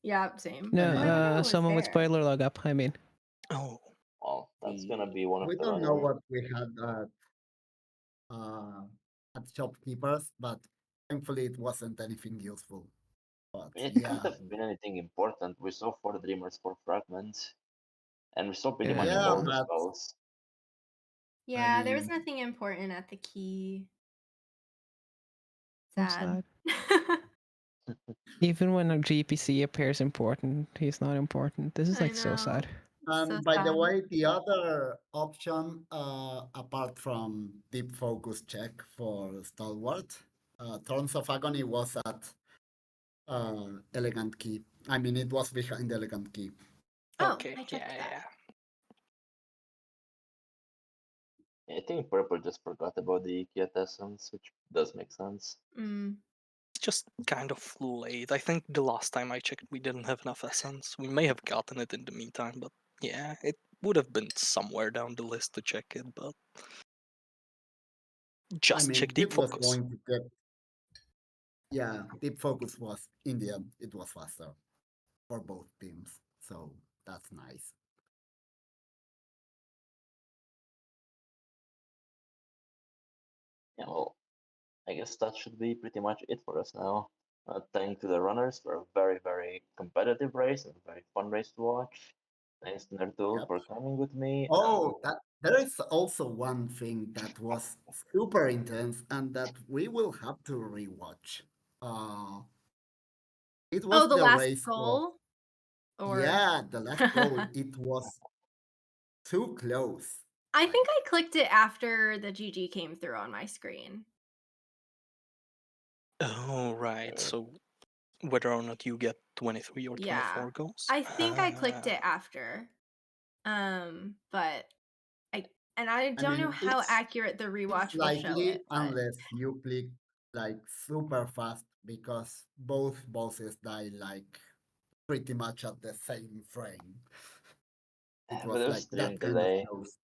Yeah, same. I No, Oh, I wonder mean, what was someone with there. spoiler log up, I mean. Oh. Well, that's gonna be one of we the don't know running. what we had uh, at shopkeepers, but thankfully it wasn't anything useful. But I mean, it can't yeah, have been anything important. We saw four Dreamers, four fragments, and we saw pretty much Yeah. yeah, all the but spells. Yeah, there was mean, nothing important at the key. So Sad. Even when a GPC appears important, he's not important. This is I like so know. sad. It's so and by the sad. way, the other option, apart from deep focus check for stalwart, Thorns of Agony was at elegant key. I mean, it was behind elegant key. Oh, Okay, I checked that. yeah. I think purple just forgot about the Kiet essence, which does make sense. Mm. It's just kind of late. I think the last time I checked, we didn't have enough essence. We may have gotten it in the meantime, but yeah, it would have been somewhere down the list to check it, but I just mean, check it deep was focus. going to get. Yeah, deep focus was in the end. It was faster for both teams, so that's nice. Yeah, well, I guess that should be pretty much it for us now. Thanks to the runners for a very, very competitive race and a very fun race to watch. Thanks to Nertul Yep. for coming with me. Oh, that there is also one thing that was super intense and that we will have to rewatch. Uh, it was Oh, the the last race of goal? Or yeah, the last goal. It was too close. I think I clicked it after the GG came through on my screen. Oh, right. Uh, So whether or not you get 23 or Yeah. 24 goals? I think I clicked Ah. it after. But I I don't know mean, how accurate the it's rewatch will show likely it, but unless you click like super fast because both bosses die like pretty much at the same frame. It but was there's like stream that kind of delay. close.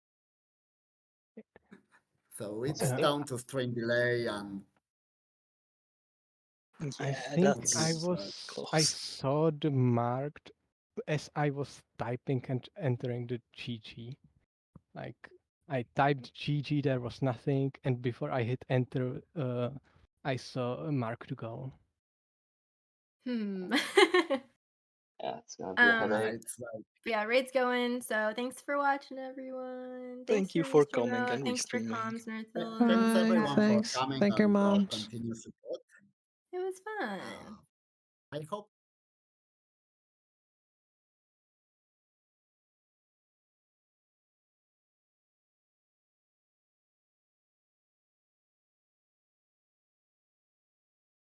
So Also, it's I think down to stream delay and I Yeah, think it I that's is I close. saw the marked as I was typing and entering the GG. Like I typed GG, there was nothing, and before I hit enter, I saw a mark to go. hmm. yeah, it's gonna be a yeah, headache. it's like But yeah, raid's going. So thanks for watching, everyone. Thanks Thank you for for Mr. coming Noah. and Thanks for restreaming. comms, Nerthil, and thanks Bye. everyone for Sebastian. Thanks. coming Thank your and for moms. continued support. It was fun. I hope